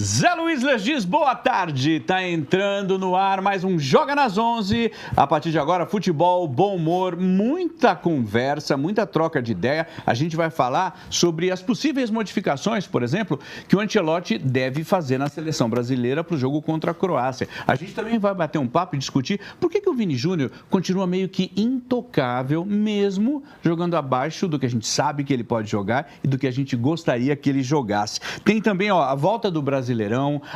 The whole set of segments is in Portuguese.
Zé Luiz Legis, boa tarde. Tá entrando no ar mais um Joga nas 11. A partir de agora, futebol, bom humor, muita conversa, muita troca de ideia. A gente vai falar sobre as possíveis modificações, por exemplo, que o Ancelotti deve fazer na seleção brasileira para o jogo contra a Croácia. A gente também vai bater um papo e discutir por que o Vini Júnior continua meio que intocável, mesmo jogando abaixo do que a gente sabe que ele pode jogar e do que a gente gostaria que ele jogasse. Tem também a volta do Brasileirão,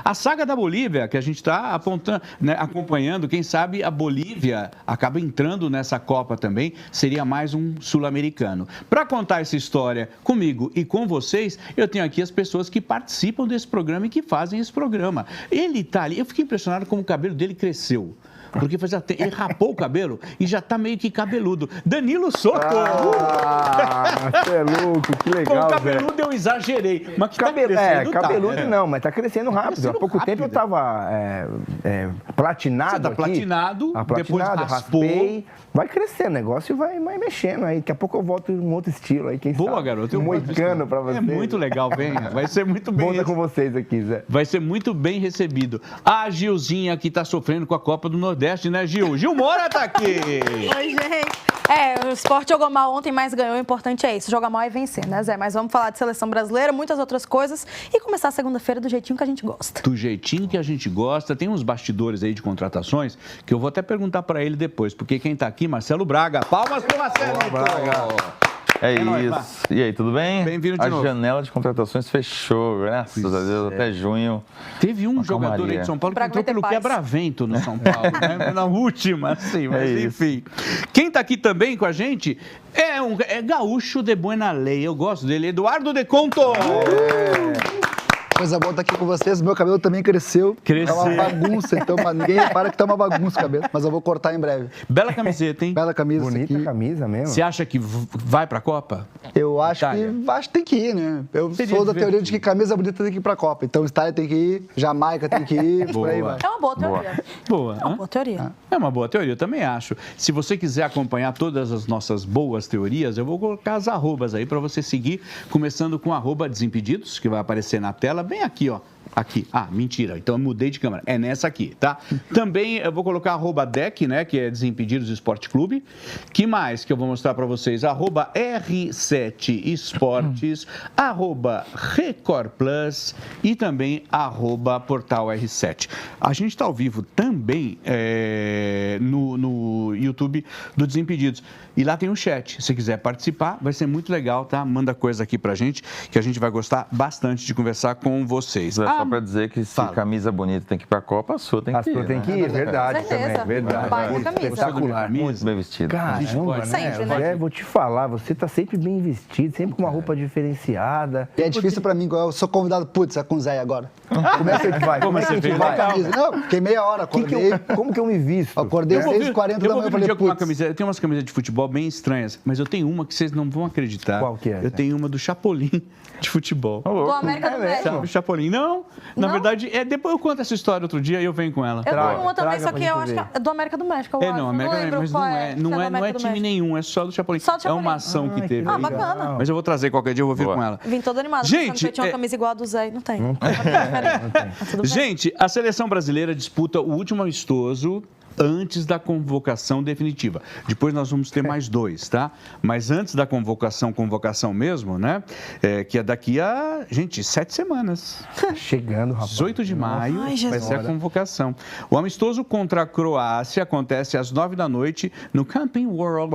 a saga da Bolívia, que a gente está apontando, né, acompanhando. Quem sabe a Bolívia acaba entrando nessa Copa também, seria mais um sul-americano. Para contar essa história comigo e com vocês, eu tenho aqui as pessoas que participam desse programa e que fazem esse programa. Ele está ali, eu fiquei impressionado como o cabelo dele cresceu. Porque ele rapou o cabelo e já tá meio que cabeludo. Danilo Soto! Você é louco, que legal, o cabeludo eu exagerei. Mas que cabeludo não, mas tá crescendo rápido. Há pouco tempo eu tava platinado. Você tá platinado, depois raspei. Vai crescendo o negócio e vai mexendo aí. Daqui a pouco eu volto em um outro estilo aí. Boa, garoto. Moicano pra você. É muito legal, venha. Vai ser muito bem. Conta com vocês aqui, Zé. Vai ser muito bem recebido. A Gilzinha que tá sofrendo com a Copa do Nordeste, né, Gil? Gil Moura tá aqui. Oi, gente. O esporte jogou mal ontem, mas ganhou. O importante é isso, jogar mal e vencer, né, Zé? Mas vamos falar de seleção brasileira, muitas outras coisas e começar a segunda-feira do jeitinho que a gente gosta. Do jeitinho que a gente gosta. Tem uns bastidores aí de contratações que eu vou até perguntar para ele depois, porque quem tá aqui, Marcelo Braga. Palmas pro Marcelo. É isso. E aí, tudo bem? Bem-vindo de novo. A janela de contratações fechou, graças a Deus, até junho. Teve um jogador aí de São Paulo que entrou pelo quebra-vento no São Paulo, né? Na última, sim, mas enfim. Quem tá aqui também com a gente é gaúcho de buena lei, eu gosto dele, Eduardo de Conto. Coisa boa estar aqui com vocês. Meu cabelo também cresceu. É uma bagunça, então ninguém repara que tá uma bagunça o cabelo. Mas eu vou cortar em breve. Bela camiseta, hein? Bela camisa. Bonita camisa mesmo. Você acha que vai pra Copa? Eu acho que tem que ir, né? Eu sou da teoria de que camisa bonita tem que ir pra Copa. Então, Itália tem que ir, Jamaica tem que ir, por aí vai. É uma boa teoria. Boa. É uma boa teoria. É uma boa teoria, eu também acho. Se você quiser acompanhar todas as nossas boas teorias, eu vou colocar as arrobas aí para você seguir, começando com @Desimpedidos, que vai aparecer na tela, bem aqui, ó. Aqui. Ah, mentira. Então eu mudei de câmera. É nessa aqui, tá? Também eu vou colocar @DEC, né? Que é Desimpedidos Esporte Clube. Que mais que eu vou mostrar para vocês? @R7 Esportes, @Record Plus e também @Portal R7. A gente está ao vivo também no YouTube do Desimpedidos. E lá tem um chat. Se quiser participar, vai ser muito legal, tá? Manda coisa aqui pra gente, que a gente vai gostar bastante de conversar com vocês. Só pra dizer que se camisa bonita tem que ir pra Copa, a sua tem que ir. A sua tem que ir, verdade também. Verdade. Espetacular. Muito bem vestido. Caramba, né? Sempre, né? Vou te falar, você tá sempre bem vestido, sempre com uma roupa diferenciada. E é difícil pra mim, eu sou convidado, putz, é com o Zé agora. Como é que a gente vai? Como é que a gente vai? Não, fiquei meia hora, acordei. Como que eu me visto? Acordei às 6h40 da manhã, falei, putz. Eu tenho umas camisas de futebol bem estranhas, mas eu tenho uma que vocês não vão acreditar. Qual que é? Eu tenho uma do Chapolin de futebol. Do América do México. Sabe o Chapolin? Não, na verdade, depois eu conto essa história outro dia e eu venho com ela. Eu tenho uma também, só que eu acho que é do América do México. Não, América do México, mas não é time nenhum, é só do Chapolin. Só do Chapolin. É uma ação que teve. Ah, bacana. Mas eu vou trazer qualquer dia, eu vou vir com ela. Vim toda animada, Gente, eu tinha uma camisa igual a do Zé, não tem. Gente, a seleção brasileira disputa o último amistoso antes da convocação definitiva. Depois nós vamos ter mais 2, tá? Mas antes da convocação mesmo, né? Que é daqui a, 7 semanas. Chegando, rapaz. 18 de maio vai ser a convocação. O amistoso contra a Croácia acontece às 9 da noite no Camping World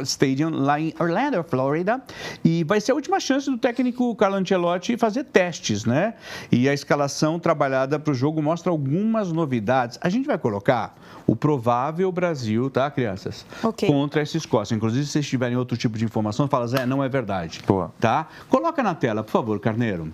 Stadium, lá em Orlando, Flórida. E vai ser a última chance do técnico Carlo Ancelotti fazer testes, né? E a escalação trabalhada para o jogo mostra algumas novidades. A gente vai colocar o provável Brasil, tá, crianças? Contra essa Escócia. Inclusive, se vocês tiverem outro tipo de informação, fala, Zé, não é verdade. Tá? Coloca na tela, por favor, Carneiro.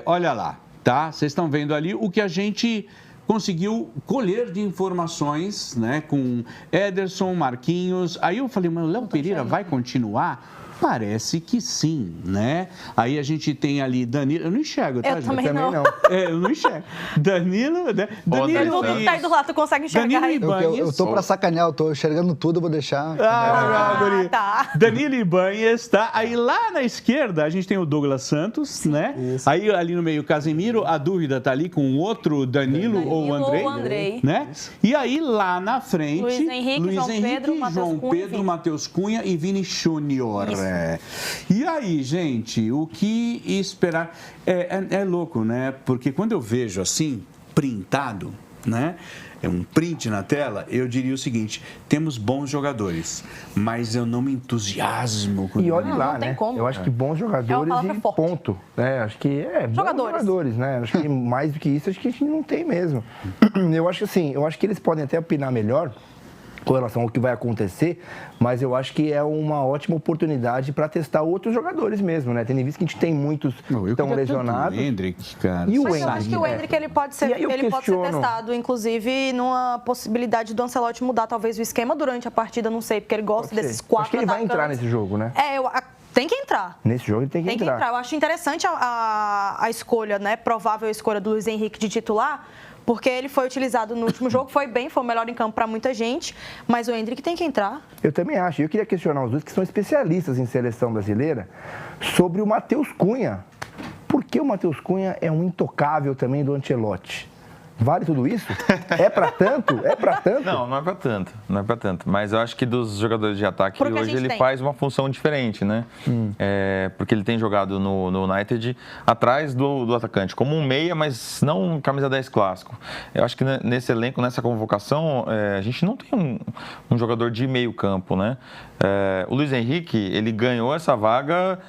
Olha lá, tá? Vocês estão vendo ali o que a gente conseguiu colher de informações, né, com Ederson, Marquinhos. Aí eu falei, mas o Léo Pereira vai continuar? Parece que sim, né? Aí a gente tem ali Danilo, eu não enxergo, tá, Eu gente? também não. Eu não enxergo. Danilo, né? Todo mundo que tá aí do lado, tu consegue enxergar aí. Ibanhes. Eu tô pra sacanear, eu tô enxergando tudo, eu vou deixar. Guri. Tá. Danilo Ibanhes, tá? Aí lá na esquerda a gente tem o Douglas Santos, né? Isso. Aí ali no meio Casemiro, a dúvida tá ali com o outro Danilo ou o Andrei, né? E aí lá na frente, Luiz Henrique, João Pedro, Matheus João Cunha e Pedro, Vini. Matheus Cunha e Vini Júnior. Isso. E aí, gente, o que esperar? É louco, né? Porque quando eu vejo assim, printado, né? É um print na tela, eu diria o seguinte: temos bons jogadores, mas eu não me entusiasmo com E olhe Não, lá, não tem né? como. Eu acho que bons jogadores palavra e forte. ponto. Né? Acho que bons jogadores, né? Acho que mais do que isso, acho que a gente não tem mesmo. Eu acho que assim, que eles podem até opinar melhor com relação ao que vai acontecer, mas eu acho que é uma ótima oportunidade para testar outros jogadores mesmo, né? Tendo visto que a gente tem muitos que estão lesionados. O Hendrick, cara. E o Mas eu acho que o Hendrick ele pode ser, E aí eu pode ser questiono. testado, inclusive numa possibilidade do Ancelotti mudar talvez o esquema durante a partida, não sei, porque ele gosta Pode ser. desses 4 Acho que ele vai entrar nesse jogo, né? Tem que entrar. Nesse jogo ele tem que Tem que entrar. entrar. Eu acho interessante a escolha, né? Provável escolha do Luiz Henrique de titular, porque ele foi utilizado no último jogo, foi bem, foi o melhor em campo para muita gente, mas o Hendrick tem que entrar. Eu também acho. Eu queria questionar os dois que são especialistas em seleção brasileira sobre o Matheus Cunha. Por que o Matheus Cunha é um intocável também do Ancelotti? Vale tudo isso? É pra tanto? É pra tanto? Não é pra tanto, não é pra tanto. Mas eu acho que dos jogadores de ataque Porque a hoje gente ele tem. faz uma função diferente, né? Porque ele tem jogado no United atrás do atacante, como um meia, mas não camisa 10 clássico. Eu acho que nesse elenco, nessa convocação, a gente não tem um jogador de meio campo, né? O Luiz Henrique, ele ganhou essa vaga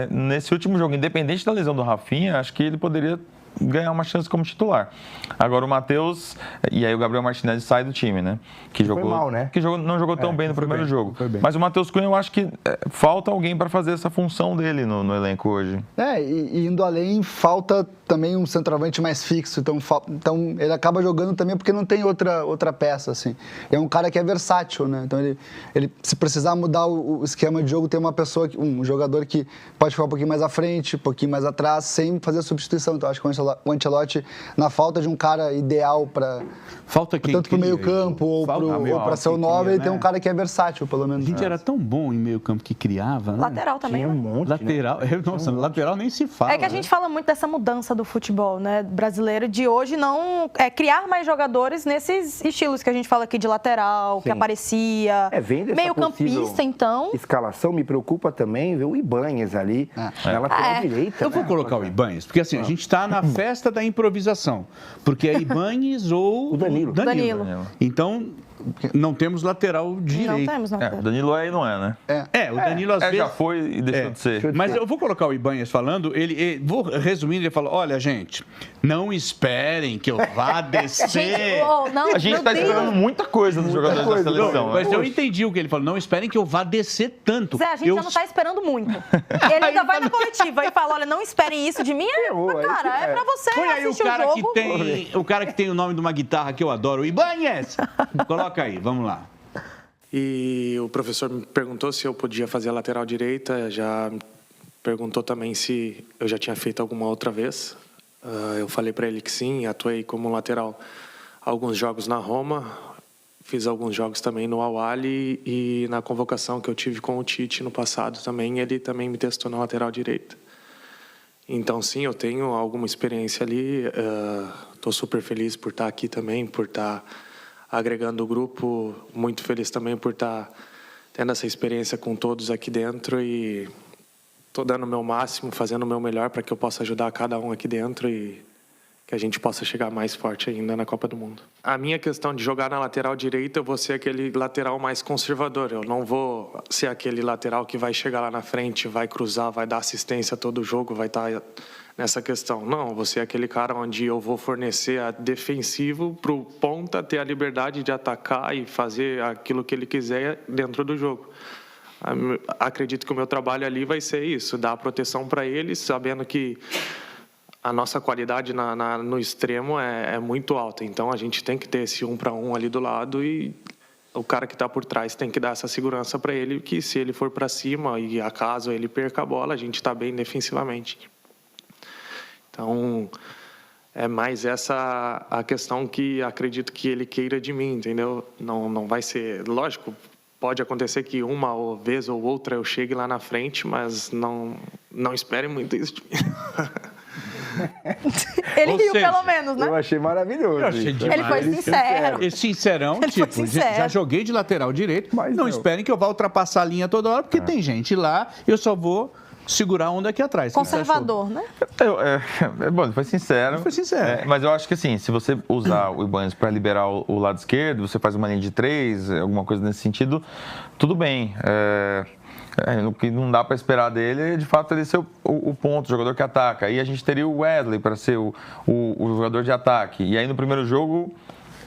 nesse último jogo. Independente da lesão do Rafinha, acho que ele poderia ganhar uma chance como titular. Agora o Matheus, e aí o Gabriel Martinelli sai do time, né? Que jogou mal, né? Que não jogou tão bem no primeiro jogo. foi bem. Mas o Matheus Cunha, eu acho que falta alguém para fazer essa função dele no elenco hoje. E indo além, falta também um centroavante mais fixo, então ele acaba jogando também porque não tem outra peça, assim. É um cara que é versátil, né? Então ele se precisar mudar o esquema de jogo, tem uma pessoa, um jogador que pode ficar um pouquinho mais à frente, um pouquinho mais atrás, sem fazer substituição. Então acho que o Ancelotti, na falta de um cara ideal para tanto para o meio campo ou para ser o 9, ele tem um cara que é versátil, pelo menos. A gente era tão bom em meio campo que criava, né? Lateral também, Tinha um né? monte, Lateral, nossa, lateral nem se fala. É que a gente fala muito dessa mudança do futebol, né, brasileiro, de hoje não criar mais jogadores nesses estilos que a gente fala aqui de lateral, que aparecia, Vendo essa meio campista, possível então. escalação, me preocupa também ver o Ibanhes ali na lateral direita. Eu vou né? colocar o Ibanhes, porque assim, a gente está na festa da improvisação. Porque é Ibanhes ou O Danilo. Danilo. Então, não temos lateral direito. Não temos, não. O Danilo é e não é, né? O Danilo às vezes... Já foi e deixou de ser. Mas eu vou colocar o Ibanhes falando, vou resumindo, ele falou, olha, gente, não esperem que eu vá descer. Gente, não, A gente meu está Deus. esperando muita coisa dos jogadores da seleção. Mas né? eu entendi o que ele falou, não esperem que eu vá descer tanto. Zé, a gente já não tá esperando muito. Ele ainda vai na coletiva e fala, olha, não esperem isso de mim. Cara, é pra você Põe aí assistir o jogo. o cara que tem o nome de uma guitarra que eu adoro, o Ibanhes. Coloca aí, vamos lá. E o professor me perguntou se eu podia fazer a lateral direita, já perguntou também se eu já tinha feito alguma outra vez. Eu falei para ele que sim, atuei como lateral alguns jogos na Roma, fiz alguns jogos também no Al-Ahly e na convocação que eu tive com o Tite no passado também, ele também me testou na lateral direita. Então sim, eu tenho alguma experiência ali, estou super feliz por estar aqui também, por estar agregando o grupo, muito feliz também por estar tendo essa experiência com todos aqui dentro e estou dando o meu máximo, fazendo o meu melhor para que eu possa ajudar cada um aqui dentro e que a gente possa chegar mais forte ainda na Copa do Mundo. A minha questão de jogar na lateral direita, eu vou ser aquele lateral mais conservador, eu não vou ser aquele lateral que vai chegar lá na frente, vai cruzar, vai dar assistência todo jogo, vai estar nessa questão. Não, você é aquele cara onde eu vou fornecer a defensivo para o ponta ter a liberdade de atacar e fazer aquilo que ele quiser dentro do jogo. Acredito que o meu trabalho ali vai ser isso, dar proteção para ele, sabendo que a nossa qualidade no extremo é muito alta. Então, a gente tem que ter esse 1-1 ali do lado e o cara que está por trás tem que dar essa segurança para ele, que se ele for para cima e acaso ele perca a bola, a gente está bem defensivamente. Então, é mais essa a questão que acredito que ele queira de mim, entendeu? Não vai ser... Lógico, pode acontecer que uma vez ou outra eu chegue lá na frente, mas não espere muito isso de mim. Ele riu pelo menos, né? Eu achei maravilhoso. Eu achei demais. Ele foi sincero. E sincerão, Ele foi tipo, sincero. já joguei de lateral direito, Mas não não. esperem que eu vá ultrapassar a linha toda hora, porque tem gente lá, eu só vou segurar a onda aqui atrás. O que você achou? Conservador, né? Bom, ele foi sincero. Foi sincero. Mas eu acho que assim, se você usar o Ibanez para liberar o lado esquerdo, você faz uma linha de 3, alguma coisa nesse sentido, tudo bem. O que não dá para esperar dele é, de fato, ele ser o ponto, o jogador que ataca. Aí a gente teria o Wesley para ser o jogador de ataque. E aí no primeiro jogo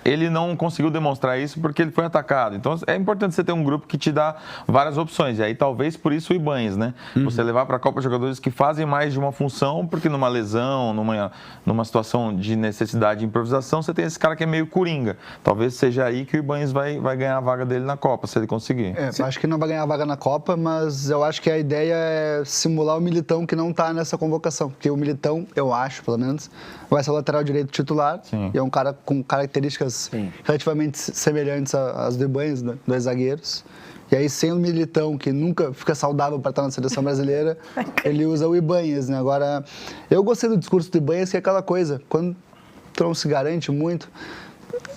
ele não conseguiu demonstrar isso porque ele foi atacado. Então é importante você ter um grupo que te dá várias opções. E aí talvez por isso o Ibanez, né? Você levar para a Copa jogadores que fazem mais de uma função, porque numa lesão, numa situação de necessidade de improvisação, você tem esse cara que é meio coringa. Talvez seja aí que o Ibanez vai ganhar a vaga dele na Copa, se ele conseguir. Acho que não vai ganhar a vaga na Copa, mas eu acho que a ideia é simular o Militão que não está nessa convocação. Porque o Militão, eu acho, pelo menos, vai ser o lateral direito titular. Sim. E é um cara com características relativamente semelhantes às do Ibanez, né? Dois zagueiros. E aí, sem o Militão, que nunca fica saudável para estar na seleção brasileira, ele usa o Ibanez, né? Agora, eu gostei do discurso do Ibanez, que é aquela coisa, quando o não se garante muito,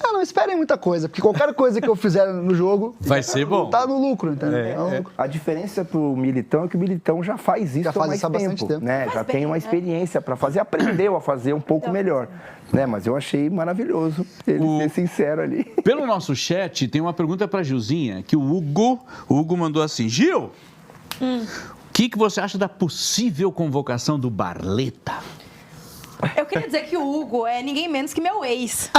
não esperem muita coisa, porque qualquer coisa que eu fizer no jogo vai ser bom. Tá no lucro, entendeu? Tá no lucro. A diferença pro Militão é que o Militão já faz isso há mais bastante tempo. né? Já tem uma experiência para fazer, aprendeu a fazer um pouco melhor, né? Mas eu achei maravilhoso ele ser sincero ali. Pelo nosso chat, tem uma pergunta para Gilzinha, que o Hugo mandou assim: Gil, o que você acha da possível convocação do Barleta? Eu queria dizer que o Hugo é ninguém menos que meu ex.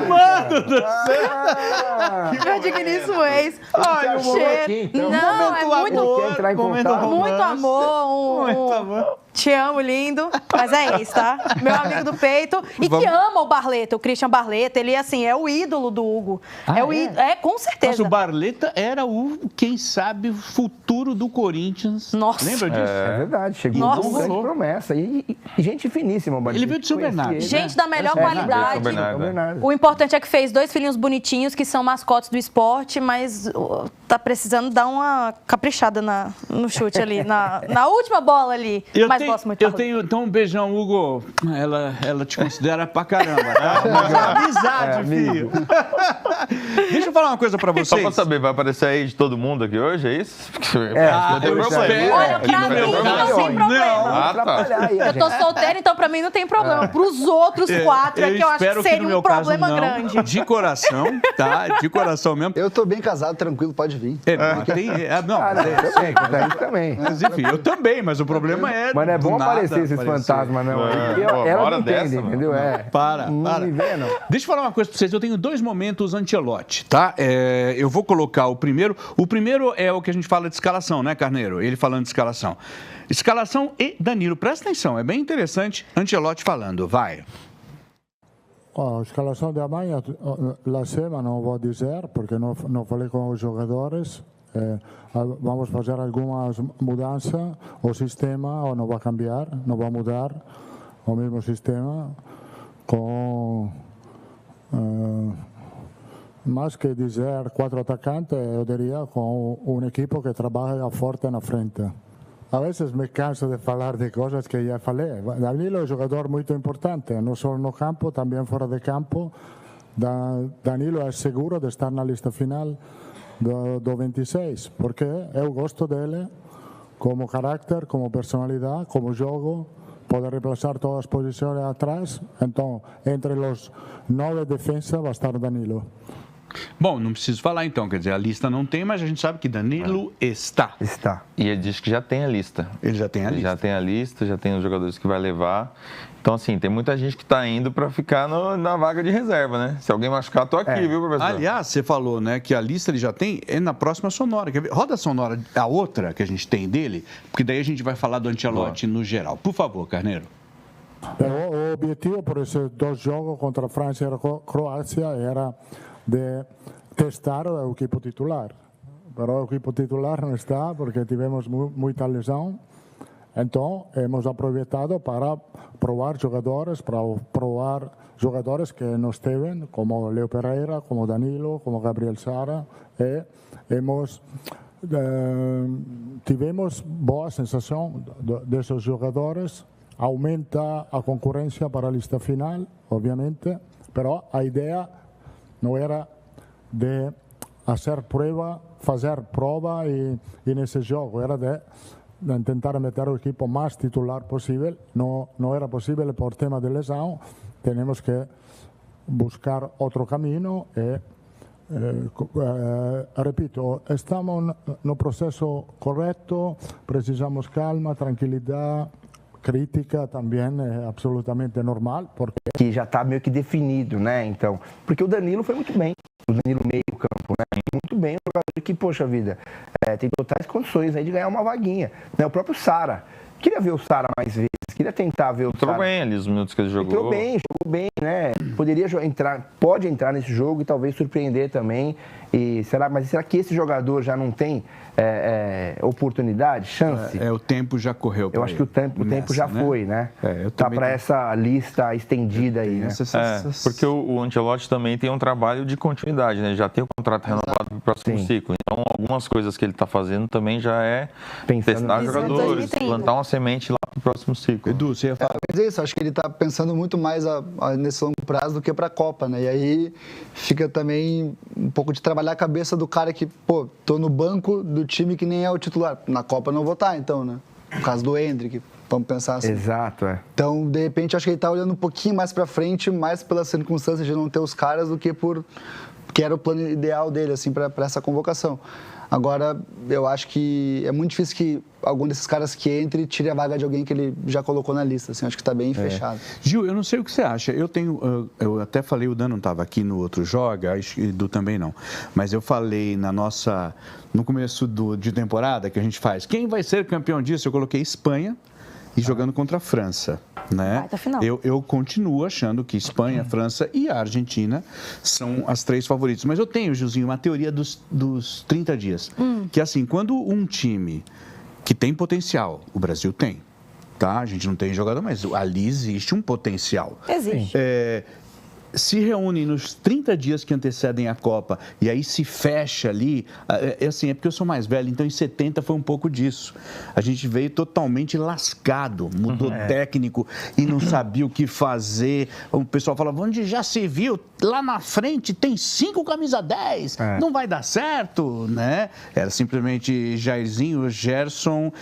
Mano do céu! Meu digníssimo ex. Ai, o aqui, então. Não, é muito... Quer entrar em contato? Muito amor, Muito amor. Te amo, lindo. Mas é isso, tá? Meu amigo do peito. E que ama o Barleta, o Christian Barleta. Ele, assim, é o ídolo do Hugo. Com certeza. Mas o Barleta era quem sabe, o futuro do Corinthians. Nossa. Lembra disso? É verdade, chegou Nossa. com grande promessa. E gente finíssima, o Barleta. Ele veio de São Bernardo. Conheci ele, Gente da melhor qualidade. São Bernardo. O importante é que fez 2 filhinhos bonitinhos, que são mascotes do esporte, mas tá precisando dar uma caprichada no chute ali, na última bola ali. Mas gosto muito eu tenho, então, um beijão, Hugo. Ela te considera pra caramba, tá? Amizade, filho. Deixa eu falar uma coisa pra vocês. Só pra saber, vai aparecer aí de todo mundo aqui hoje, é isso? eu tem problema. espero. Olha, pra mim não tem problema. Tá. Eu tô solteira, então pra mim não tem problema. Pros outros 4 é que eu acho espero que seria no meu um problema caso, não. grande. De coração, tá? De coração mesmo. Eu tô bem casado, tranquilo, pode vir. Também. Mas enfim, eu também, mas o problema é. Mas não é bom do nada aparecer esses fantasmas, não. Ela não entende, entendeu? Para. Não me vê, não. Deixa eu falar uma coisa pra vocês. Eu tenho 2 momentos Ancelotti, tá? Eu vou colocar o primeiro. O primeiro é o que a gente fala de escalação, né, Carneiro? Ele falando de escalação. Escalação e Danilo. Presta atenção, é bem interessante. Ancelotti falando, vai. A escalação de amanhã, la SEMA não vou dizer, porque não falei com os jogadores. Vamos fazer algumas mudanças. O sistema não vai cambiar, não vai mudar. O mesmo sistema, com mais que dizer 4 atacantes, eu diria com um equipo que trabalha forte na frente. A vezes me canso de falar de coisas que já falei. Danilo é um jogador muito importante, não só no campo, também fora de campo. Danilo é seguro de estar na lista final do 26, porque eu gosto dele como carácter, como personalidade, como jogo. Pode reemplazar todas as posições atrás. Então, entre os 9 defensas vai estar Danilo. Bom, não preciso falar então, quer dizer, a lista não tem, mas a gente sabe que Danilo está. E ele diz que já tem a lista. Ele já tem a lista. Já tem a lista, já tem os jogadores que vai levar. Então, assim, tem muita gente que está indo para ficar na vaga de reserva, né? Se alguém machucar, tô aqui, viu, professor? Aliás, você falou, né, que a lista ele já tem, é na próxima sonora. Quer ver? Roda a sonora, a outra que a gente tem dele, porque daí a gente vai falar do Ancelotti no geral. Por favor, Carneiro. O objetivo por esses 2 jogos contra a França e a Croácia era de testar o equipo titular. Pero o equipo titular não está porque tivemos muita lesão. Então, hemos aproveitado para provar jogadores que não estavam, como Leo Pereira, como Danilo, como Gabriel Sara. E tivemos boa sensação desses jogadores. Aumenta a concorrência para a lista final, obviamente, mas a ideia não era de fazer prova e nesse jogo era de tentar meter o equipo mais titular possível. Não era possível por tema de lesão. Temos que buscar outro caminho e, repito, estamos no processo correto, precisamos calma, tranquilidade. Crítica também é absolutamente normal. Porque que já está meio que definido, né? Então, porque o Danilo foi muito bem. O Danilo meio campo, né? Muito bem, um jogador que, poxa vida, tem totais condições aí de ganhar uma vaguinha. Né? O próprio Sara. Queria ver o Sara mais vezes, queria tentar ver o Sara. Entrou bem ali os minutos que ele jogou. Jogou bem, né? Pode entrar nesse jogo e talvez surpreender também. Mas será que esse jogador já não tem oportunidade, chance? O tempo já correu. Eu acho que o tempo já foi, né? Tá para essa lista estendida aí, né? Porque o Ancelotti também tem um trabalho de continuidade, né? Já tem o contrato renovado para o próximo ciclo. Então, algumas coisas que ele está fazendo também já é testar jogadores, plantar uma semente lá para o próximo ciclo. Edu, você ia falar? Mas é isso, acho que ele está pensando muito mais nesse longo prazo do que para a Copa, né? E aí fica também um pouco de trabalhar a cabeça do cara que, tô no banco do time que nem é o titular. Na Copa não vou estar, então, né? No caso do Endrick, vamos pensar assim. Exato, Então, de repente, acho que ele está olhando um pouquinho mais para frente, mais pelas circunstâncias de não ter os caras do que que era o plano ideal dele, assim, para essa convocação. Agora, eu acho que é muito difícil que algum desses caras que entre tire a vaga de alguém que ele já colocou na lista. Assim, acho que está bem fechado. Gil, eu não sei o que você acha. Eu até falei, o Dan não estava aqui no outro Joga, acho que o Edu também não. Mas eu falei no começo de temporada que a gente faz, quem vai ser campeão disso? Eu coloquei Espanha e jogando contra a França. Né? Eu continuo achando que Espanha, França e a Argentina são as 3 favoritas. Mas eu tenho, Gilzinho, uma teoria dos 30 dias. Que assim, quando um time que tem potencial, o Brasil tem, tá? A gente não tem jogador, mas ali existe um potencial. Existe. Se reúnem nos 30 dias que antecedem a Copa e aí se fecha ali, é porque eu sou mais velho, então em 70 foi um pouco disso. A gente veio totalmente lascado, mudou técnico e não sabia o que fazer. O pessoal falava, onde já se viu, lá na frente tem 5 camisa 10, não vai dar certo, né? Era simplesmente Jairzinho, Gerson,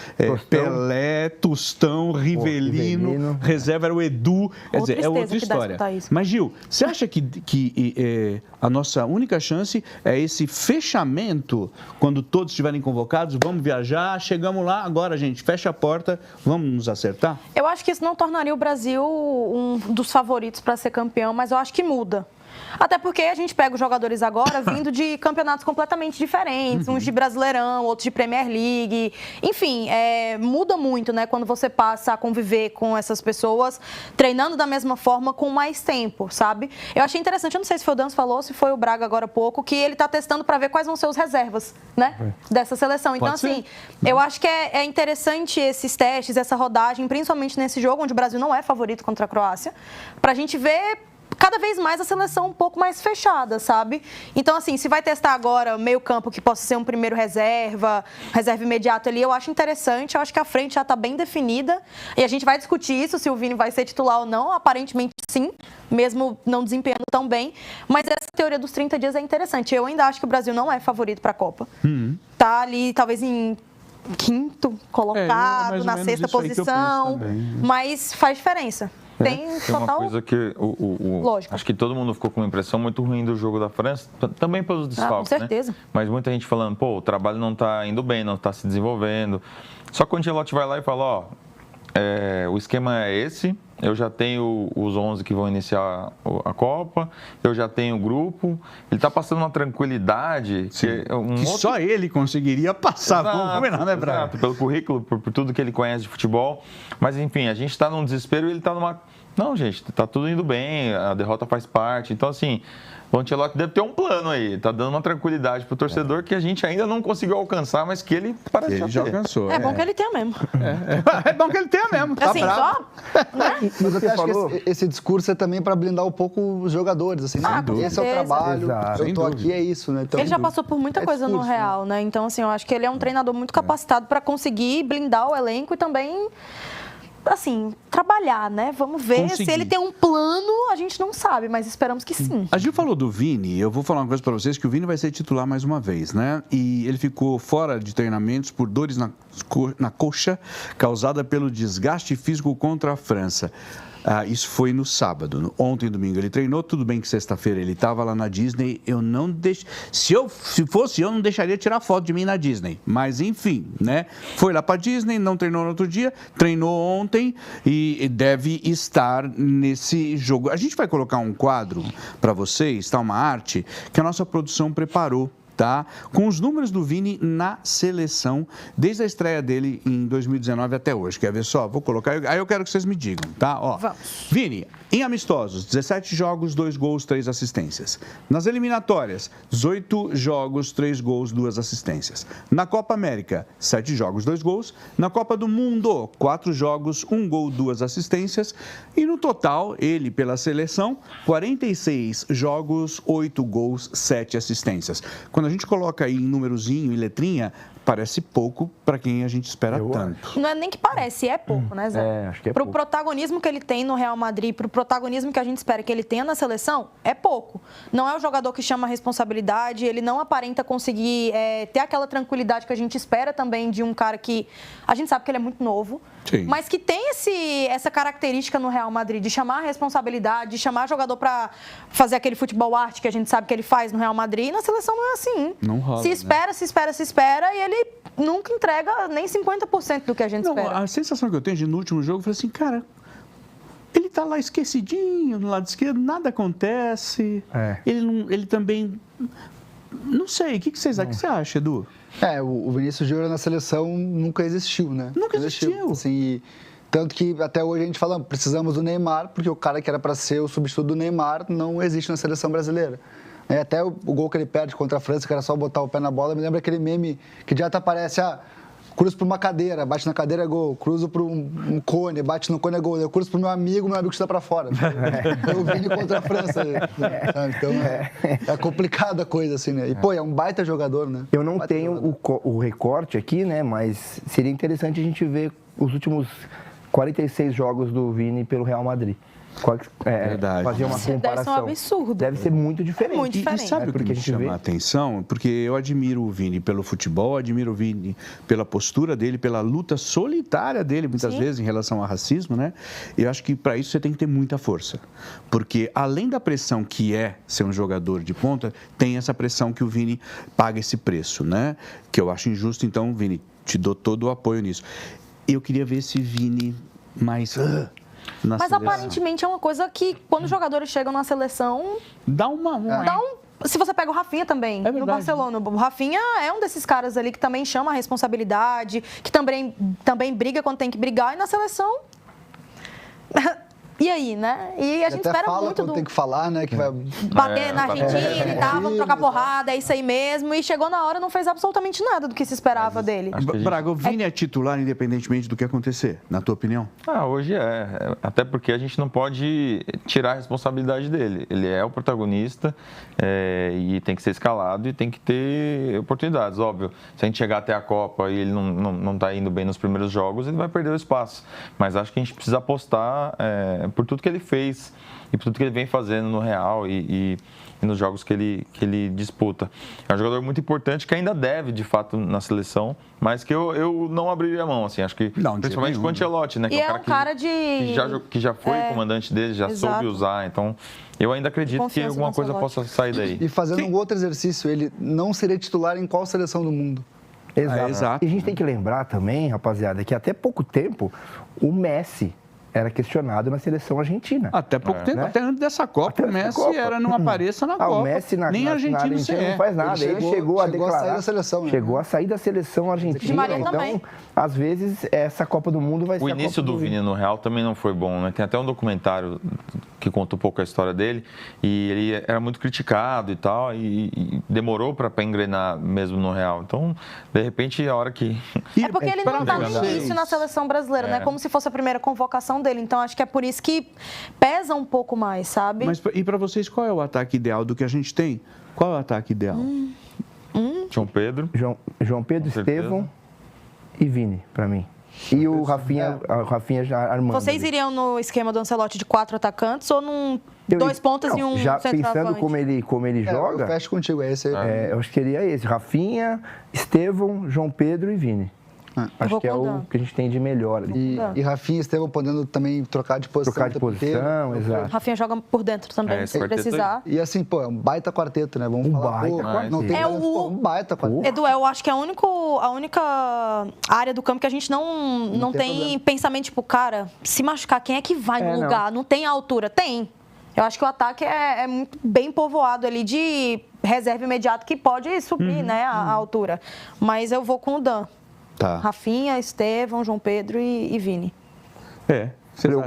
Pelé, Tostão, Rivelino, reserva era o Edu, quer dizer, é outra história. Mas Gil, você acha que a nossa única chance é esse fechamento, quando todos estiverem convocados, vamos viajar, chegamos lá, agora, gente, fecha a porta, vamos nos acertar? Eu acho que isso não tornaria o Brasil um dos favoritos para ser campeão, mas eu acho que muda. Até porque a gente pega os jogadores agora vindo de campeonatos completamente diferentes, uns de Brasileirão, outros de Premier League. Enfim, muda muito, né? Quando você passa a conviver com essas pessoas, treinando da mesma forma com mais tempo, sabe? Eu achei interessante, eu não sei se foi o Dan falou, se foi o Braga agora há pouco, que ele está testando para ver quais vão ser os reservas, né? Dessa seleção. Então, assim, eu acho que é interessante esses testes, essa rodagem, principalmente nesse jogo, onde o Brasil não é favorito contra a Croácia, para a gente ver cada vez mais a seleção um pouco mais fechada, sabe? Então, assim, se vai testar agora meio campo que possa ser um primeiro reserva imediato ali, eu acho interessante, eu acho que a frente já está bem definida e a gente vai discutir isso, se o Vini vai ser titular ou não, aparentemente sim, mesmo não desempenhando tão bem, mas essa teoria dos 30 dias é interessante. Eu ainda acho que o Brasil não é favorito para a Copa. Tá ali, talvez em 5º colocado, na 6ª posição, mas faz diferença. Tem uma coisa que acho que todo mundo ficou com uma impressão muito ruim do jogo da França, também pelos desfalques, com certeza. Né? Mas muita gente falando, o trabalho não está indo bem, não está se desenvolvendo. Só que o Ancelotti vai lá e fala, o esquema é esse, eu já tenho os 11 que vão iniciar a Copa, eu já tenho o grupo, ele está passando uma tranquilidade que só ele conseguiria passar. Vamos combinar, né, Braga? Pelo currículo, por tudo que ele conhece de futebol. Mas, enfim, a gente está num desespero e ele está Não, gente, tá tudo indo bem, a derrota faz parte. Então, assim, o Ancelotti deve ter um plano aí, tá dando uma tranquilidade pro torcedor que a gente ainda não conseguiu alcançar, mas que ele parece Ele já alcançou. É bom que ele tenha mesmo. É bom que ele tenha mesmo. Tá Assim, bravo. Mas eu até acho que esse discurso é também para blindar um pouco os jogadores, assim, né? Esse é o trabalho, Exato. eu tô aqui, é isso, né? Então, Ele já passou por muita coisa no discurso, Real, né? Então, assim, eu acho que ele é um treinador muito capacitado para conseguir blindar o elenco e também, assim, trabalhar, né? Vamos ver. Conseguir. Se ele tem um plano, a gente não sabe, mas esperamos que sim. A Gil falou do Vini, eu vou falar uma coisa para vocês, que o Vini vai ser titular mais uma vez, né? E ele ficou fora de treinamentos por dores na coxa, causada pelo desgaste físico contra a França. Isso foi no sábado. Ontem, domingo, ele treinou. Tudo bem que sexta-feira ele estava lá na Disney. Eu não deixo. Se fosse eu, não deixaria tirar foto de mim na Disney. Mas, enfim, né? Foi lá para Disney, não treinou no outro dia, treinou ontem e deve estar nesse jogo. A gente vai colocar um quadro para vocês, tá? Uma arte que a nossa produção preparou. Tá? Com os números do Vini na seleção, desde a estreia dele em 2019 até hoje. Quer ver só? Vou colocar, aí eu quero que vocês me digam, tá? Ó, Vamos. Vini, em amistosos, 17 jogos, 2 gols, 3 assistências. Nas eliminatórias, 18 jogos, 3 gols, 2 assistências. Na Copa América, 7 jogos, 2 gols. Na Copa do Mundo, 4 jogos, 1 gol, 2 assistências. E no total, ele pela seleção, 46 jogos, 8 gols, 7 assistências. Quando a gente coloca aí em númerozinho e letrinha, parece pouco para quem a gente espera tanto. Não é nem que parece, é pouco, né, Zé? Acho que é Pro pouco. protagonismo que ele tem no Real Madrid, pro protagonismo que a gente espera que ele tenha na seleção, é pouco. Não é o jogador que chama a responsabilidade, ele não aparenta conseguir ter aquela tranquilidade que a gente espera também de um cara que a gente sabe que ele é muito novo, Sim. mas que tem essa característica no Real Madrid de chamar a responsabilidade, de chamar jogador para fazer aquele futebol arte que a gente sabe que ele faz no Real Madrid, e na seleção não é assim. Não rola, se espera, e ele nunca entrega nem 50% do que a gente espera. A sensação que eu tenho de no último jogo, eu falei assim, cara, ele tá lá esquecidinho no lado esquerdo, nada acontece. Ele também... Não sei, o que você acha, Edu? O Vinícius Júnior na seleção nunca existiu, né? Nunca existiu. Assim, tanto que até hoje a gente fala, precisamos do Neymar, porque o cara que era para ser o substituto do Neymar não existe na seleção brasileira. Até o gol que ele perde contra a França, que era só botar o pé na bola, me lembra aquele meme que direto aparece, cruzo para uma cadeira, bate na cadeira é gol, cruzo para um cone, bate no cone é gol, eu cruzo para o meu amigo está para fora. Eu vim contra a França, sabe? Então é complicada a coisa, assim, né? E, é um baita jogador, né? Eu não tenho o recorte aqui, né? Mas seria interessante a gente ver os últimos 46 jogos do Vini pelo Real Madrid. Verdade. Fazer uma comparação. Deve ser um absurdo. Deve ser muito diferente. Muito diferente. E sabe o que me chama a atenção? Porque eu admiro o Vini pelo futebol, admiro o Vini pela postura dele, pela luta solitária dele, muitas vezes, em relação ao racismo, né? Eu acho que para isso você tem que ter muita força. Porque além da pressão que é ser um jogador de ponta, tem essa pressão que o Vini paga esse preço, né? Que eu acho injusto, então, Vini, te dou todo o apoio nisso. Eu queria ver esse Vini mais... Mas aparentemente é uma coisa que, quando os jogadores chegam na seleção... Se você pega o Rafinha também, no Barcelona. O Rafinha é um desses caras ali que também chama a responsabilidade, que também briga quando tem que brigar, e na seleção... E aí, né? E a gente espera muito tem que falar, né? Que vai bater na Argentina e tal, vamos trocar porrada, é isso aí mesmo. E chegou na hora, não fez absolutamente nada do que se esperava dele. Braga, o Vini é titular independentemente do que acontecer, na tua opinião? Hoje é. Até porque a gente não pode tirar a responsabilidade dele. Ele é o protagonista e tem que ser escalado e tem que ter oportunidades. Óbvio, se a gente chegar até a Copa e ele não está indo bem nos primeiros jogos, ele vai perder o espaço. Mas acho que a gente precisa apostar por tudo que ele fez e por tudo que ele vem fazendo no Real e nos jogos que ele disputa. É um jogador muito importante que ainda deve, de fato, na seleção, mas que eu não abriria a mão, assim, acho que principalmente com o Ancelotti, né? Que é um cara que já foi comandante dele, já soube usar, então eu ainda acredito que alguma coisa possa sair daí. E fazendo um outro exercício, ele não seria titular em qual seleção do mundo? Exato. E a gente tem que lembrar também, rapaziada, que até pouco tempo o Messi era questionado na seleção argentina. Até pouco tempo, até antes dessa Copa, o Messi não apareça na Copa. O Messi nem argentino não faz nada. Ele chegou a declarar. A sair da seleção, né? Chegou a sair da seleção argentina. Então, também. às vezes, essa Copa do Mundo vai ser o início do Vini no Real também não foi bom, né? Tem até um documentário que conta um pouco a história dele, e ele era muito criticado e tal, e demorou para engrenar mesmo no Real. Então, de repente, a hora que... É porque ele não está no início na seleção brasileira, né? Como se fosse a primeira convocação dele. Então, acho que é por isso que pesa um pouco mais, sabe? Mas e para vocês, qual é o ataque ideal do que a gente tem? Qual é o ataque ideal? João Pedro. João Pedro, Estevão e Vini, para mim. E o Rafinha já armando. Vocês iriam no esquema do Ancelotti de 4 atacantes ou num 2 pontas e um já centroavante? Pensando como ele joga... Eu fecho contigo, é esse aí. eu acho que seria esse. Rafinha, Estevão, João Pedro e Vini. Acho que é o que a gente tem de melhor ali. E Rafinha e Estevão podendo também trocar de posição. Trocar de posição, exato. Rafinha joga por dentro também, se precisar. E assim, pô, é um baita quarteto, né? Vamos falar. Baita quarteto. Não tem um baita quarteto. Edu, eu acho que a única área do campo que a gente não tem pensamento, tipo, cara, se machucar, quem é que vai no lugar? Não tem a altura? Tem. Eu acho que o ataque é muito bem povoado ali de reserva imediata que pode subir, né, a altura. Mas eu vou com o Dan. Tá. Rafinha, Estevão, João Pedro e Vini.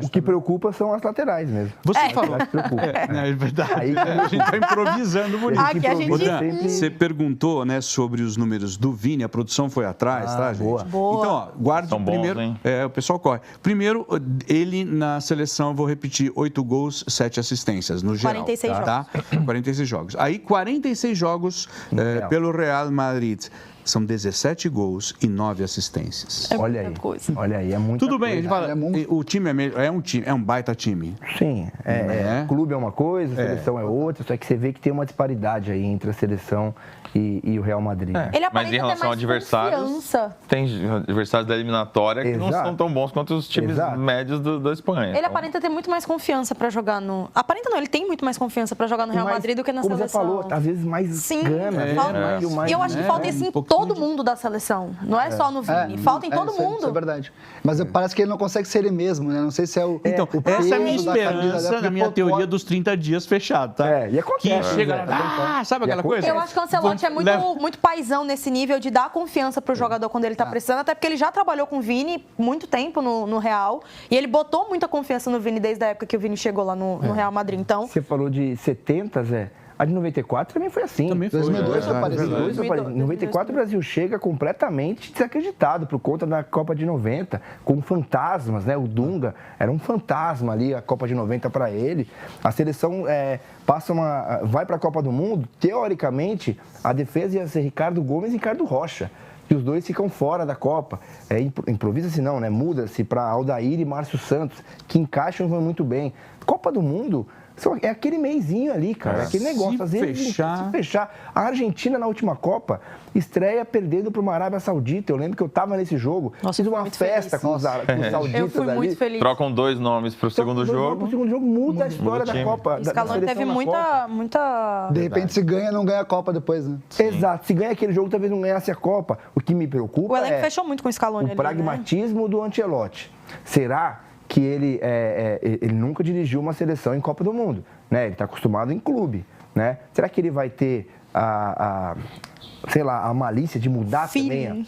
O que preocupa são as laterais mesmo. Você falou. É verdade. Aí, a gente está improvisando bonito. Aqui a gente... Você perguntou, né, sobre os números do Vini, a produção foi atrás, tá, gente? Boa. Então, ó, guarde São primeiro. bons, O pessoal corre. Primeiro, ele na seleção, eu vou repetir, 8 gols, 7 assistências, no geral. 46 jogos. Tá? 46 jogos. Aí, 46 jogos pelo Real Madrid. São 17 gols e 9 assistências. Olha aí. Coisa. Olha aí, é muita Tudo bem, coisa. a gente fala, o time é um baita time. Sim, clube é uma coisa, seleção é outra, só que você vê que tem uma disparidade aí entre a seleção e o Real Madrid. Ele Mas em relação a adversários, tem adversários da eliminatória que não são tão bons quanto os times médios da Espanha. Ele aparenta ter muito mais confiança para jogar no... Aparenta não, ele tem muito mais confiança para jogar no Real Madrid do que na seleção. Como você falou, às vezes mais gana. E eu acho que falta isso em todo mundo da seleção. Não é só no Vini, falta em todo mundo. Isso é verdade. Mas parece que ele não consegue ser ele mesmo, né? Não sei se é o... Então, essa é a minha esperança na minha teoria dos 30 dias fechado, tá? E acontece. Que chega lá, sabe aquela coisa? Eu acho que o Ancelotti é muito paizão nesse nível de dar confiança pro jogador quando ele tá precisando, até porque ele já trabalhou com o Vini muito tempo no Real, e ele botou muita confiança no Vini desde a época que o Vini chegou lá no Real Madrid. Então, você falou de 70, Zé. A de 94 também foi assim. Também foi. 2002 foi parecido. Em 94 o Brasil chega completamente desacreditado por conta da Copa de 90, com fantasmas, né? O Dunga era um fantasma ali, a Copa de 90 para ele. A seleção vai para a Copa do Mundo, teoricamente, a defesa ia ser Ricardo Gomes e Ricardo Rocha. E os dois ficam fora da Copa. Improvisa-se não, né? Muda-se para Aldair e Márcio Santos, que encaixam e vão muito bem. Copa do Mundo... É aquele meizinho ali, cara. É aquele negócio. Às vezes, se fechar. A Argentina, na última Copa, estreia perdendo para uma Arábia Saudita. Eu lembro que eu estava nesse jogo. Fiz uma festa com os sauditas eu fui muito feliz. Trocam 2 nomes para o segundo jogo. O segundo jogo muda a história da Copa. O Scaloni teve muita... De repente, se ganha, não ganha a Copa depois, né? Exato. Se ganha aquele jogo, talvez não ganhasse a Copa. O que me preocupa o elenco fechou muito com o Scaloni ali, pragmatismo do Ancelotti. Será que ele nunca dirigiu uma seleção em Copa do Mundo, né? Ele está acostumado em clube, né? Será que ele vai ter a malícia de mudar também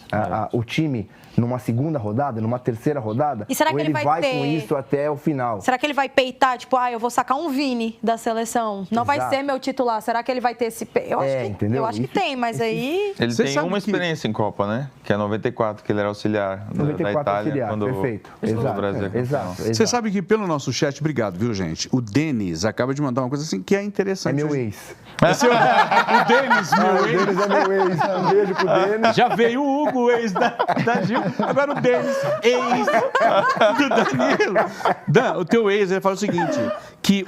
o time numa segunda rodada, numa terceira rodada? E será que ou ele vai ter... com isso até o final? Será que ele vai peitar, tipo, eu vou sacar um Vini da seleção, não vai ser meu titular? Será que ele vai ter esse... Eu acho que tem, mas aí... Ele tem uma experiência em Copa, né? Que é 94, que ele era auxiliar 94 da Itália. Auxiliar, quando perfeito. o Brasil é Exato. Você sabe que pelo nosso chat, obrigado, viu, gente? O Denis acaba de mandar uma coisa assim que é interessante. É meu ex. O Denis, meu ex. O Denis é meu ex. Um beijo pro Denis. Já veio o Hugo, ex da Gil. Agora o Denis, ex do Danilo. Dan, o teu ex, ele fala o seguinte, que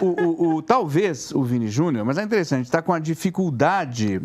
talvez o Vini Júnior, mas é interessante, está com a dificuldade...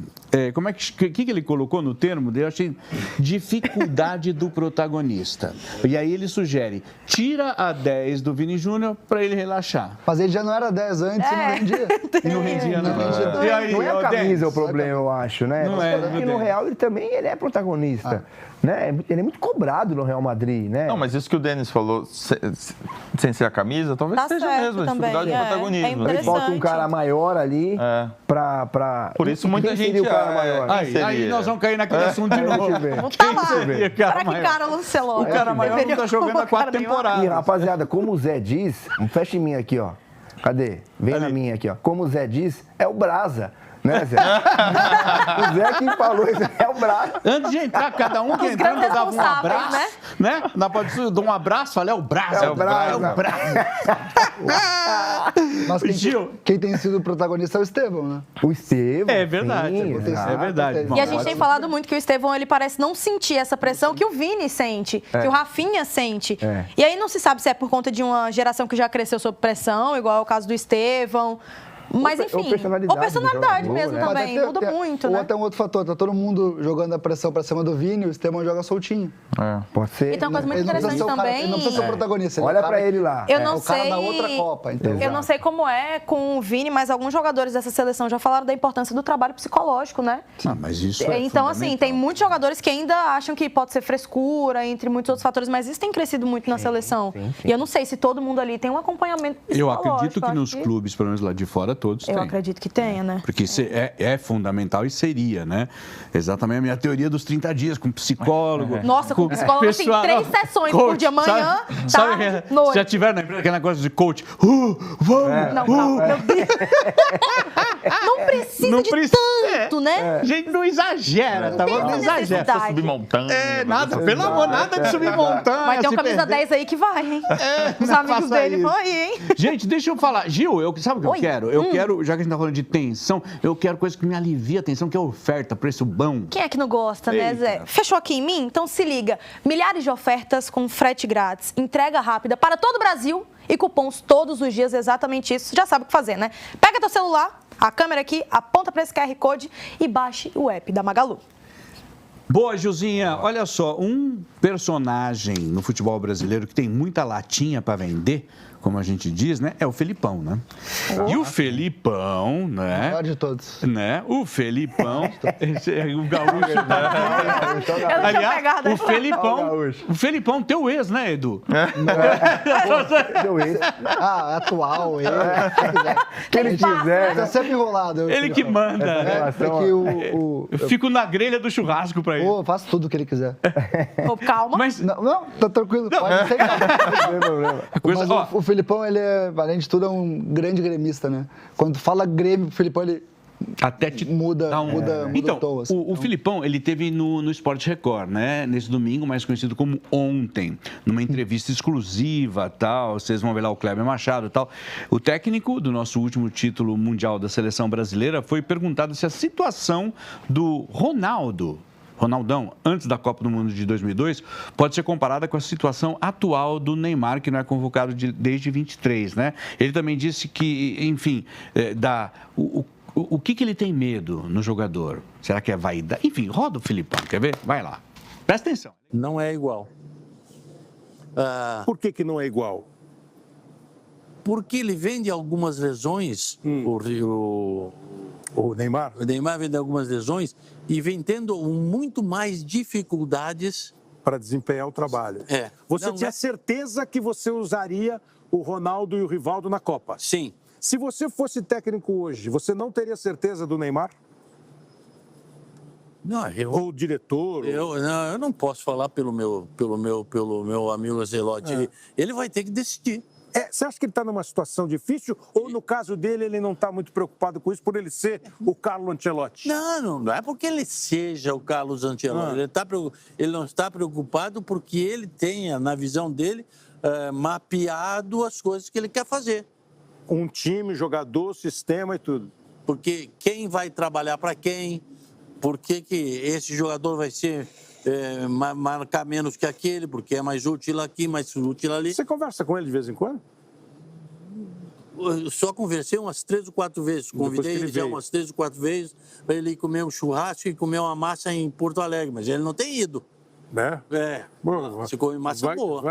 como é que ele colocou no termo dele? Eu achei dificuldade do protagonista. E aí ele sugere, tira a 10 do Vini Júnior para ele relaxar. Mas ele já não era 10 antes e não rendia. E não rendia, não. Não é a camisa o problema, eu acho, né? Não é. que no Real ele é protagonista. Né? Ele é muito cobrado no Real Madrid, né? Não, mas isso que o Denis falou, sem ser a camisa, talvez seja mesmo a dificuldade de protagonismo. Ele falta um cara maior ali pra... Por isso muita gente... o cara maior? Aí nós vamos cair naquele assunto de novo. Vamos falar. Será que cara o Ancelotti? O cara maior não tá jogando há 4 temporadas. E, rapaziada, como o Zé diz... Fecha em mim aqui, ó. Cadê? Vem na minha aqui, ó. Como o Zé diz, é o Brasa. Né, Zé? O Zé que falou isso, é o Brasa. Antes de entrar, cada um que entrando dava um abraço, né? Eu dou um abraço, falei, é o Brasa. É o Brasa. Mas quem tem sido o protagonista é o Estevão, né? O Estevão. É verdade. Sim, é verdade. E a gente tem falado muito que o Estevão, ele parece não sentir essa pressão que o Vini sente, que o Rafinha sente. E aí não se sabe se é por conta de uma geração que já cresceu sob pressão, igual é o caso do Estevão. Mas enfim, ou personalidade mesmo, né? Também, muda muito, ou né? até um outro fator, tá todo mundo jogando a pressão pra cima do Vini, o Estevão joga soltinho. Pode ser. Então, uma coisa muito interessante também... Ele não precisa ser o protagonista. Olha pra ele lá. Eu não o cara sei... da outra Copa. Então. Eu não sei como é com o Vini, mas alguns jogadores dessa seleção já falaram da importância do trabalho psicológico, né? Mas isso Então, assim, tem muitos jogadores que ainda acham que pode ser frescura, entre muitos outros fatores, mas isso tem crescido muito na seleção. Sim. E eu não sei se todo mundo ali tem um acompanhamento psicológico. Eu acredito que nos clubes, pelo menos lá de fora, todos têm. Eu acredito que tenha, né? Porque isso é fundamental e seria, né? Exatamente a minha teoria dos 30 dias, com psicólogo. Nossa, com psicólogo, assim, 3 sessões por dia, manhã, tarde, noite. Já tiveram na empresa aquele negócio de coach? Vamos! Não, calma, meu Deus. Não precisa de tanto, né? Gente, não exagera, tá bom? Não exagera. Subir montanha. Nada, pelo amor, nada de subir montanha. Vai ter um camisa 10 aí que vai, hein? Os amigos dele vão aí, hein? Gente, deixa eu falar. Gil, sabe o que eu quero? Eu quero, já que a gente tá falando de tensão, eu quero coisa que me alivia a tensão, que é oferta, preço bom. Quem é que não gosta, né, Zé? Fechou aqui em mim? Então se liga. Milhares de ofertas com frete grátis, entrega rápida para todo o Brasil e cupons todos os dias, exatamente isso. Já sabe o que fazer, né? Pega teu celular, a câmera aqui, aponta para esse QR Code e baixe o app da Magalu. Boa, Gilzinha. Olha só, um personagem no futebol brasileiro que tem muita latinha para vender, como a gente diz, né? É o Felipão, né? E o Felipão, né? O melhor de todos. Né? O Felipão, esse é o gaúcho. Eu não tinha pegado. O Felipão, teu ex, né, Edu? Teu ex. Atual, ele. Que ele quiser. Tá sempre enrolado. Ele que manda. Eu fico na grelha do churrasco pra ele. Eu faço tudo o que ele quiser. Calma. Mas, não, tá tranquilo. Pode ser. Não tem problema. Mas o Felipão, ele é, além de tudo, é um grande gremista, né? Quando fala Grêmio, o Felipão, ele até muda então, o tom. Assim. O Felipão, ele teve no Sport Record, né? Nesse domingo, mais conhecido como Ontem, numa entrevista exclusiva, tal. Vocês vão ver lá o Kleber Machado, tal. O técnico do nosso último título mundial da seleção brasileira foi perguntado se a situação do Ronaldão, antes da Copa do Mundo de 2002, pode ser comparada com a situação atual do Neymar, que não é convocado desde 23, né? Ele também disse que, enfim, o que ele tem medo no jogador? Será que é vaidade? Enfim, roda o Filipão, quer ver? Vai lá. Presta atenção. Não é igual. Por que não é igual? Porque ele vem de algumas lesões, O Neymar? O Neymar vem de algumas lesões e vem tendo muito mais dificuldades para desempenhar o trabalho. Você tinha certeza que você usaria o Ronaldo e o Rivaldo na Copa? Sim. Se você fosse técnico hoje, você não teria certeza do Neymar? Não, ou o diretor? Eu não posso falar pelo meu amigo Ancelotti. Ele vai ter que decidir. Você acha que ele está numa situação difícil ou, no caso dele, ele não está muito preocupado com isso por ele ser o Carlo Ancelotti? Não é porque ele seja o Carlos Ancelotti. Ele não está preocupado porque ele tenha, na visão dele, mapeado as coisas que ele quer fazer. Um time, jogador, sistema e tudo. Porque quem vai trabalhar para quem? Por que esse jogador vai ser... marcar menos que aquele, porque é mais útil aqui, mais útil ali. Você conversa com ele de vez em quando? Eu só conversei umas 3 ou 4 vezes. Convidei ele já umas 3 ou 4 vezes para ele ir comer um churrasco e comer uma massa em Porto Alegre, mas ele não tem ido. Né? Você come massa boa.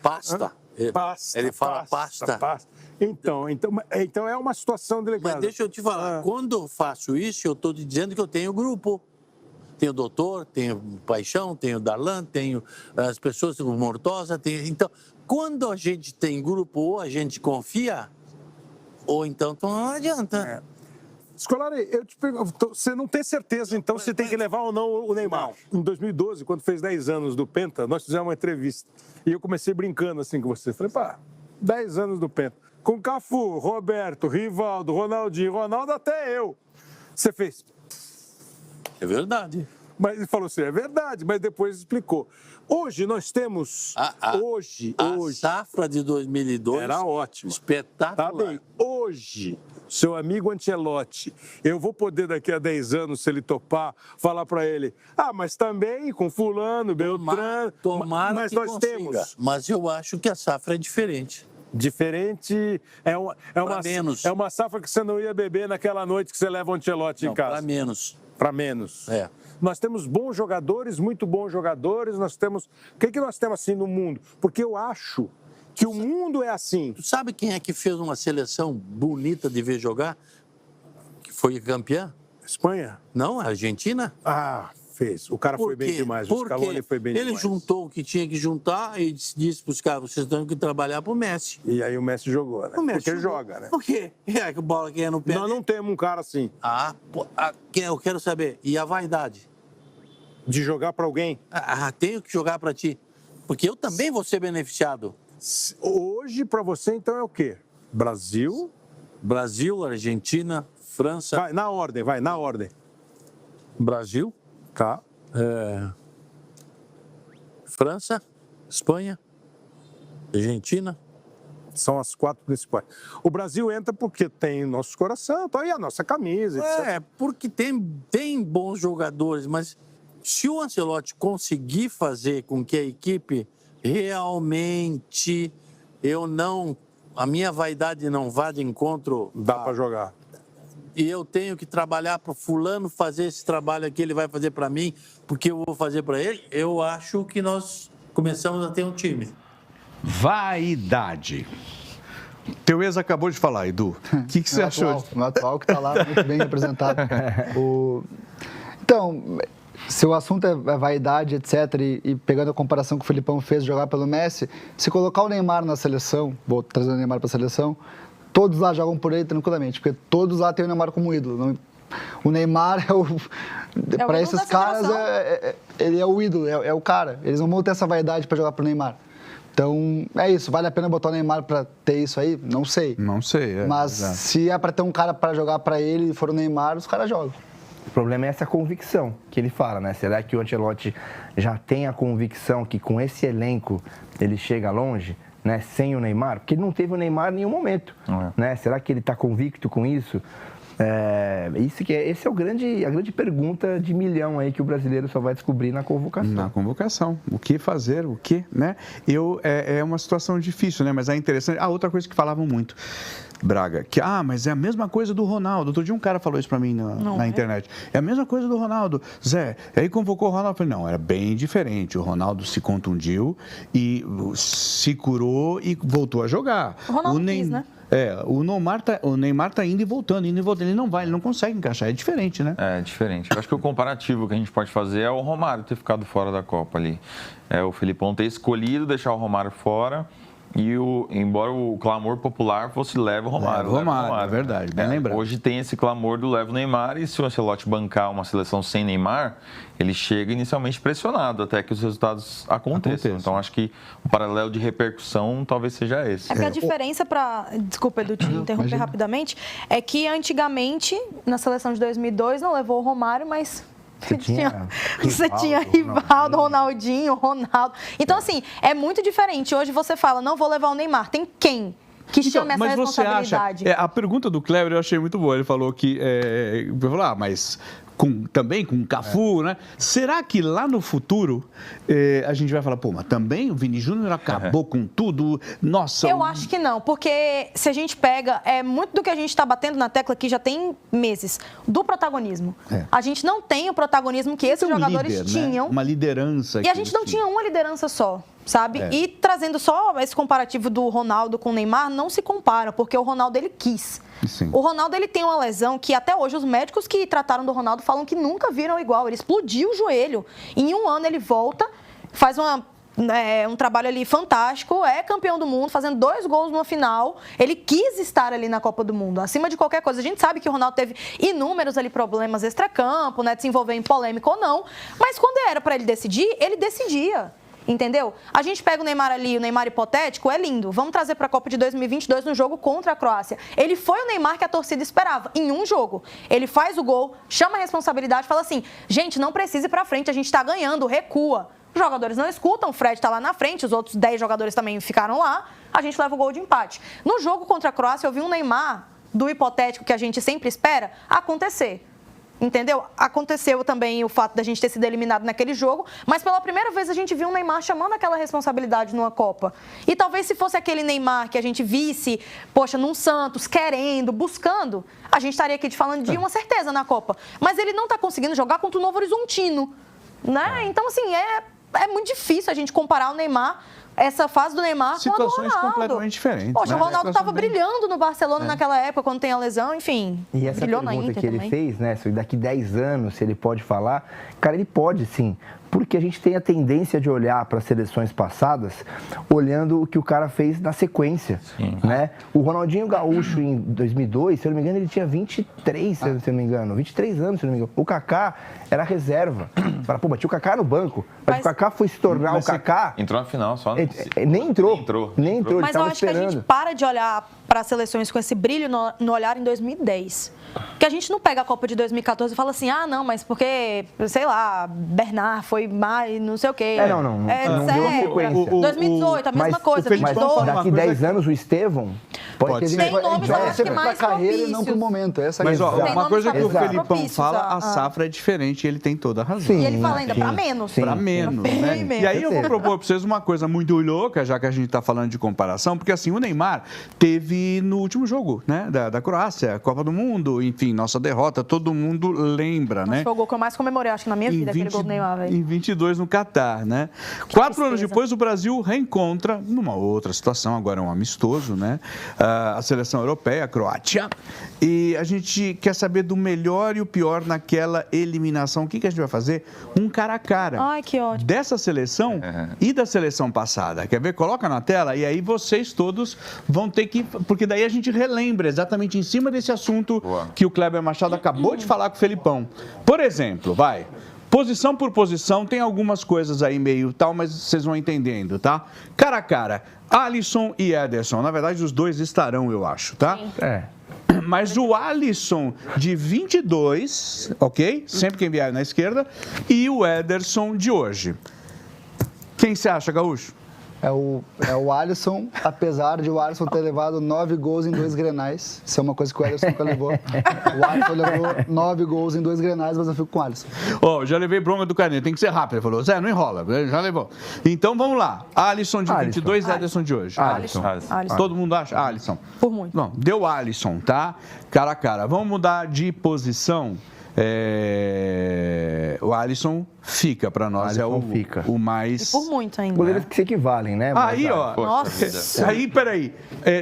Pasta. Ele fala pasta. Então é uma situação delicada. Mas deixa eu te falar, quando eu faço isso, eu estou te dizendo que eu tenho grupo. Tenho o Doutor, tenho o Paixão, tenho o Darlan, tenho as pessoas, o Mortosa. Então, quando a gente tem grupo, ou a gente confia, ou então não adianta. Scolari, eu te pergunto, você não tem certeza, então, se tem que levar ou não o Neymar? Não. Em 2012, quando fez 10 anos do Penta, nós fizemos uma entrevista. E eu comecei brincando assim com você. Falei, 10 anos do Penta. Com Cafu, Roberto, Rivaldo, Ronaldinho, Ronaldo, até eu. Você fez... É verdade. Mas ele falou assim, é verdade, mas depois explicou. Hoje nós temos... Hoje. A safra de 2002... Era ótima. Espetacular. Tá bem. Hoje, seu amigo Ancelotti, eu vou poder daqui a 10 anos, se ele topar, falar para ele, mas também com fulano, Beltrano... Tomara mas que nós consiga. temos. Mas eu acho que a safra é diferente. Diferente, é uma safra que você não ia beber naquela noite que você leva o Ancelotti em casa. Para menos. Para menos. É. Nós temos bons jogadores, muito bons jogadores, nós temos... O que nós temos assim no mundo? Porque eu acho que o mundo é assim. Tu sabe quem é que fez uma seleção bonita de ver jogar? Que foi campeã? Espanha? Não, a Argentina. Fez. O cara foi bem demais. O Scaloni foi bem demais. Ele juntou o que tinha que juntar e disse para os caras, vocês têm que trabalhar para o Messi. E aí o Messi jogou, né? Porque joga, né? Por quê? É que a bola que é no pé. Nós não temos um cara assim. Eu quero saber. E a vaidade? De jogar para alguém? Tenho que jogar para ti. Porque eu também vou ser beneficiado. Hoje, para você, então, é o quê? Brasil, Argentina, França... Vai, na ordem. Brasil. Tá. França, Espanha, Argentina. São as 4 principais. O Brasil entra porque tem nosso coração, tá aí a nossa camisa, etc. Porque tem bons jogadores, mas se o Ancelotti conseguir fazer com que a equipe realmente a minha vaidade não vá de encontro... Dá para jogar. E eu tenho que trabalhar para fulano fazer esse trabalho aqui, ele vai fazer para mim, porque eu vou fazer para ele, eu acho que nós começamos a ter um time. Vaidade. Teu ex acabou de falar, Edu. O que você achou? O atual que está lá muito bem representado. Então, se o assunto é vaidade, etc., e pegando a comparação que o Felipão fez de jogar pelo Messi, se colocar o Neymar na seleção, vou trazer o Neymar para a seleção, todos lá jogam por ele tranquilamente, porque todos lá têm o Neymar como ídolo. O Neymar para esses caras, ele é o ídolo, é o cara. Eles não vão ter essa vaidade para jogar pro Neymar. Então, é isso. Vale a pena botar o Neymar para ter isso aí? Não sei. Não sei, Mas se é para ter um cara para jogar para ele e for o Neymar, os caras jogam. O problema é essa convicção que ele fala, né? Será que o Ancelotti já tem a convicção que com esse elenco ele chega longe? Né, sem o Neymar, porque ele não teve o Neymar em nenhum momento. Né? Será que ele está convicto com isso? Esse é a grande pergunta de milhão aí que o brasileiro só vai descobrir na convocação. Na convocação. O que fazer, o que, né? É uma situação difícil, né? Mas é interessante. Outra coisa que falavam muito, Braga, que, mas é a mesma coisa do Ronaldo. Outro dia um cara falou isso pra mim na internet. É a mesma coisa do Ronaldo. Zé, aí convocou o Ronaldo. Eu falei, não, era bem diferente. O Ronaldo se contundiu e se curou e voltou a jogar. O Ronaldo quis, né? O Neymar tá indo e voltando. Ele não vai, ele não consegue encaixar. É diferente, né? É diferente. Eu acho que o comparativo que a gente pode fazer é o Romário ter ficado fora da Copa ali. O Felipão ter escolhido deixar o Romário fora. E embora o clamor popular fosse leva o Romário. Leva o Romário, é verdade, bem lembrado. Hoje tem esse clamor do leva o Neymar e se o Ancelotti bancar uma seleção sem Neymar, ele chega inicialmente pressionado até que os resultados aconteçam. Então acho que o paralelo de repercussão talvez seja esse. É que a diferença Desculpa, Edu, te interromper rapidamente, é que antigamente, na seleção de 2002, não levou o Romário, mas... Você tinha Rivaldo, Ronaldinho, Ronaldo. Então, assim, é muito diferente. Hoje você fala, não vou levar o Neymar. Tem quem que chame essa responsabilidade? Você acha, a pergunta do Kleber eu achei muito boa. Ele falou que... mas também com o Cafu, né? Será que lá no futuro a gente vai falar, pô, mas também o Vini Júnior acabou com tudo? Nossa. Eu acho que não, porque se a gente pega, é muito do que a gente está batendo na tecla aqui já tem meses, do protagonismo. A gente não tem o protagonismo que esses jogadores líder, tinham. Né? Uma liderança. E a gente não tinha uma liderança só, sabe? E trazendo só esse comparativo do Ronaldo com o Neymar, não se compara, porque o Ronaldo, ele quis. Sim. O Ronaldo, ele tem uma lesão que até hoje os médicos que trataram do Ronaldo falam que nunca viram igual. Ele explodiu o joelho. Em um ano ele volta, faz um trabalho ali fantástico, é campeão do mundo, fazendo 2 gols numa final. Ele quis estar ali na Copa do Mundo, acima de qualquer coisa. A gente sabe que o Ronaldo teve inúmeros ali problemas extracampo, né, de se envolver em polêmica ou não, mas quando era para ele decidir, ele decidia. Entendeu? A gente pega o Neymar ali, o Neymar hipotético, é lindo. Vamos trazer para a Copa de 2022 no jogo contra a Croácia. Ele foi o Neymar que a torcida esperava, em um jogo. Ele faz o gol, chama a responsabilidade, fala assim, gente, não precisa ir para frente, a gente está ganhando, recua. Os jogadores não escutam, o Fred está lá na frente, os outros 10 jogadores também ficaram lá, a gente leva o gol de empate. No jogo contra a Croácia, eu vi um Neymar, do hipotético que a gente sempre espera, acontecer. Entendeu? Aconteceu também o fato da gente ter sido eliminado naquele jogo, mas pela primeira vez a gente viu um Neymar chamando aquela responsabilidade numa Copa. E talvez se fosse aquele Neymar que a gente visse, poxa, num Santos, querendo, buscando, a gente estaria aqui te falando de uma certeza na Copa. Mas ele não está conseguindo jogar contra o Novo Horizontino, né? Então, assim, é muito difícil a gente comparar o Neymar, essa fase do Neymar com a do Ronaldo. Situações completamente diferentes. Poxa, né? o Ronaldo estava brilhando no Barcelona naquela época, quando tem a lesão, enfim. E essa brilhou na pergunta Inter que ele também. fez, né, se daqui 10 anos, se ele pode falar, cara, ele pode sim. Porque a gente tem a tendência de olhar para as seleções passadas, olhando o que o cara fez na sequência, né? O Ronaldinho Gaúcho, em 2002, se eu não me engano, ele tinha 23, se eu não me engano, 23 anos, se eu não me engano. O Kaká era reserva. Você fala, pô, mas tinha o Kaká no banco. Mas o Kaká foi se tornar o Kaká... Entrou na final só. Nem entrou. Nem entrou, Mas ele eu estava acho que a esperando. gente para de olhar para as seleções com esse brilho no olhar em 2010. Porque a gente não pega a Copa de 2014 e fala assim, ah, não, mas porque, sei lá, Bernard foi mais, não sei o quê. Não deu uma sequência. 2018, a mesma coisa, mas 22. daqui 10 anos o Estevão Pode ser. Tem nomes, eu acho que para a mais carreira e não propícios. para o momento. Essa Mas, ó, Tem uma coisa que o nomes mais Felipão propícios fala, a- a safra é diferente e ele tem toda a razão. E ele fala ainda para menos. Para menos, Bem né? menos. E aí eu vou propor para vocês uma coisa muito louca, já que a gente está falando de comparação, porque assim, o Neymar teve no último jogo, né, da Croácia, Copa do Mundo, enfim, nossa derrota, todo mundo lembra, né? Foi o gol que eu mais comemorei, acho que na minha vida, aquele gol do Neymar, velho. Em 22 no Catar, né? 4 anos tristeza. depois, o Brasil reencontra, numa outra situação, agora é um amistoso, né? A seleção europeia, a Croácia. E a gente quer saber do melhor e o pior naquela eliminação. O que a gente vai fazer? Um cara a cara. Ai, que ótimo. Dessa seleção e da seleção passada. Quer ver? Coloca na tela e aí vocês todos vão ter que... Porque daí a gente relembra exatamente em cima desse assunto que o Kleber Machado acabou de falar com o Felipão. Por exemplo, vai... Posição por posição, tem algumas coisas aí meio tal, mas vocês vão entendendo, tá? Cara a cara, Alisson e Ederson. Na verdade, os dois estarão, eu acho, tá? Mas o Alisson de 22, ok? Sempre quem vier na esquerda. E o Ederson de hoje. Quem você acha, Gaúcho? É o Alisson, apesar de o Alisson ter levado 9 gols em 2 Grenais. Isso é uma coisa que o Ederson nunca levou. O Alisson levou 9 gols em 2 Grenais, mas eu fico com o Alisson. Já levei bronca do Carneiro, tem que ser rápido. Ele falou, Zé, não enrola, já levou. Então vamos lá. Alisson de 22, Ederson de hoje. Alisson. Todo mundo acha? Alisson. Por muito. Não, deu Alisson, tá? Cara a cara. Vamos mudar de posição. O Alisson fica para nós, o mais... E por muito ainda. Goleiros que se equivalem, né? Aí, ó. Nossa. Aí, peraí.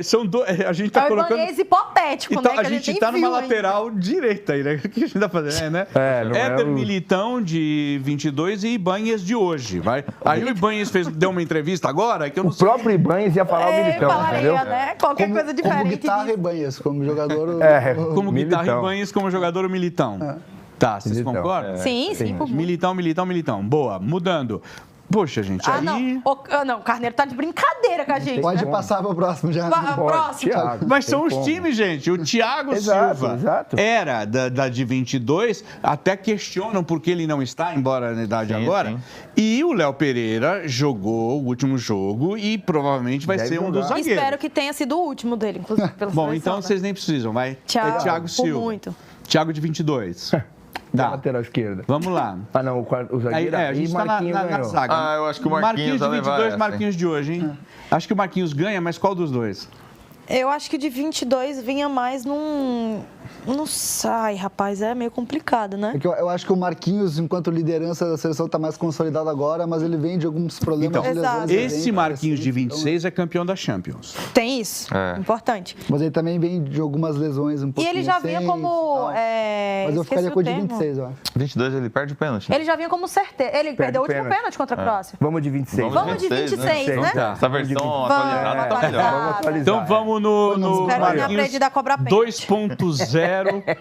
São dois. A gente tá É o colocando. Ibanez hipotético, Então, né? a gente tá numa lateral direita aí, né? O que a gente tá fazendo, né? Éder Militão de 22 e Ibanez de hoje, vai. Aí o Ibanez deu uma entrevista agora que eu não O próprio Ibanez ia falar o Militão, entendeu? Né? Qualquer coisa diferente. Como guitarra e banhas, como jogador... Como guitarra Militão. Ibanez, como jogador o Militão. Tá, vocês Militão. concordam? Sim, por muito. Militão. Boa, mudando. Poxa, gente, aí... Não, o Carneiro tá de brincadeira com a gente. Pode né? passar para o próximo já. Próximo. Thiago, Mas são tem os como. times, gente. O Thiago Exato, Silva exato. era da de 22, até questionam por que ele não está, embora na idade agora. Sim. E o Léo Pereira jogou o último jogo e provavelmente vai Deve ser um dos jogar. zagueiros. Espero que tenha sido o último dele, inclusive. Pela Bom, seleção, então né? vocês nem precisam, vai. Thiago, Thiago por Silva. muito. Thiago de 22. Tá. Lateral esquerda. Vamos lá. Ah, não, o zagueiro A gente tá na zaga. Ah, eu acho que o Marquinhos de vai levar 22, essa, Marquinhos de hoje, hein? Acho que o Marquinhos ganha, mas qual dos dois? Eu acho que de 22 vinha mais num... Não sai, rapaz, é meio complicado, né? É que eu acho que o Marquinhos, enquanto liderança da seleção, está mais consolidado agora, mas ele vem de alguns problemas Então, de lesões. esse Marquinhos de 26 é campeão da Champions. Tem isso, importante. Mas ele também vem de algumas lesões um E pouquinho ele já vinha como... Mas eu ficaria com o de 26, eu acho. 22 ele perde o pênalti. Ele já vinha como certeza. Ele perdeu o último pênalti contra a Croácia. Vamos de 26. Vamos de 26, né? Tá. Essa versão atualizada tá melhor. Vamos atualizar. Então vamos no Espero que tenha aprendido a cobrar pênalti. 2.0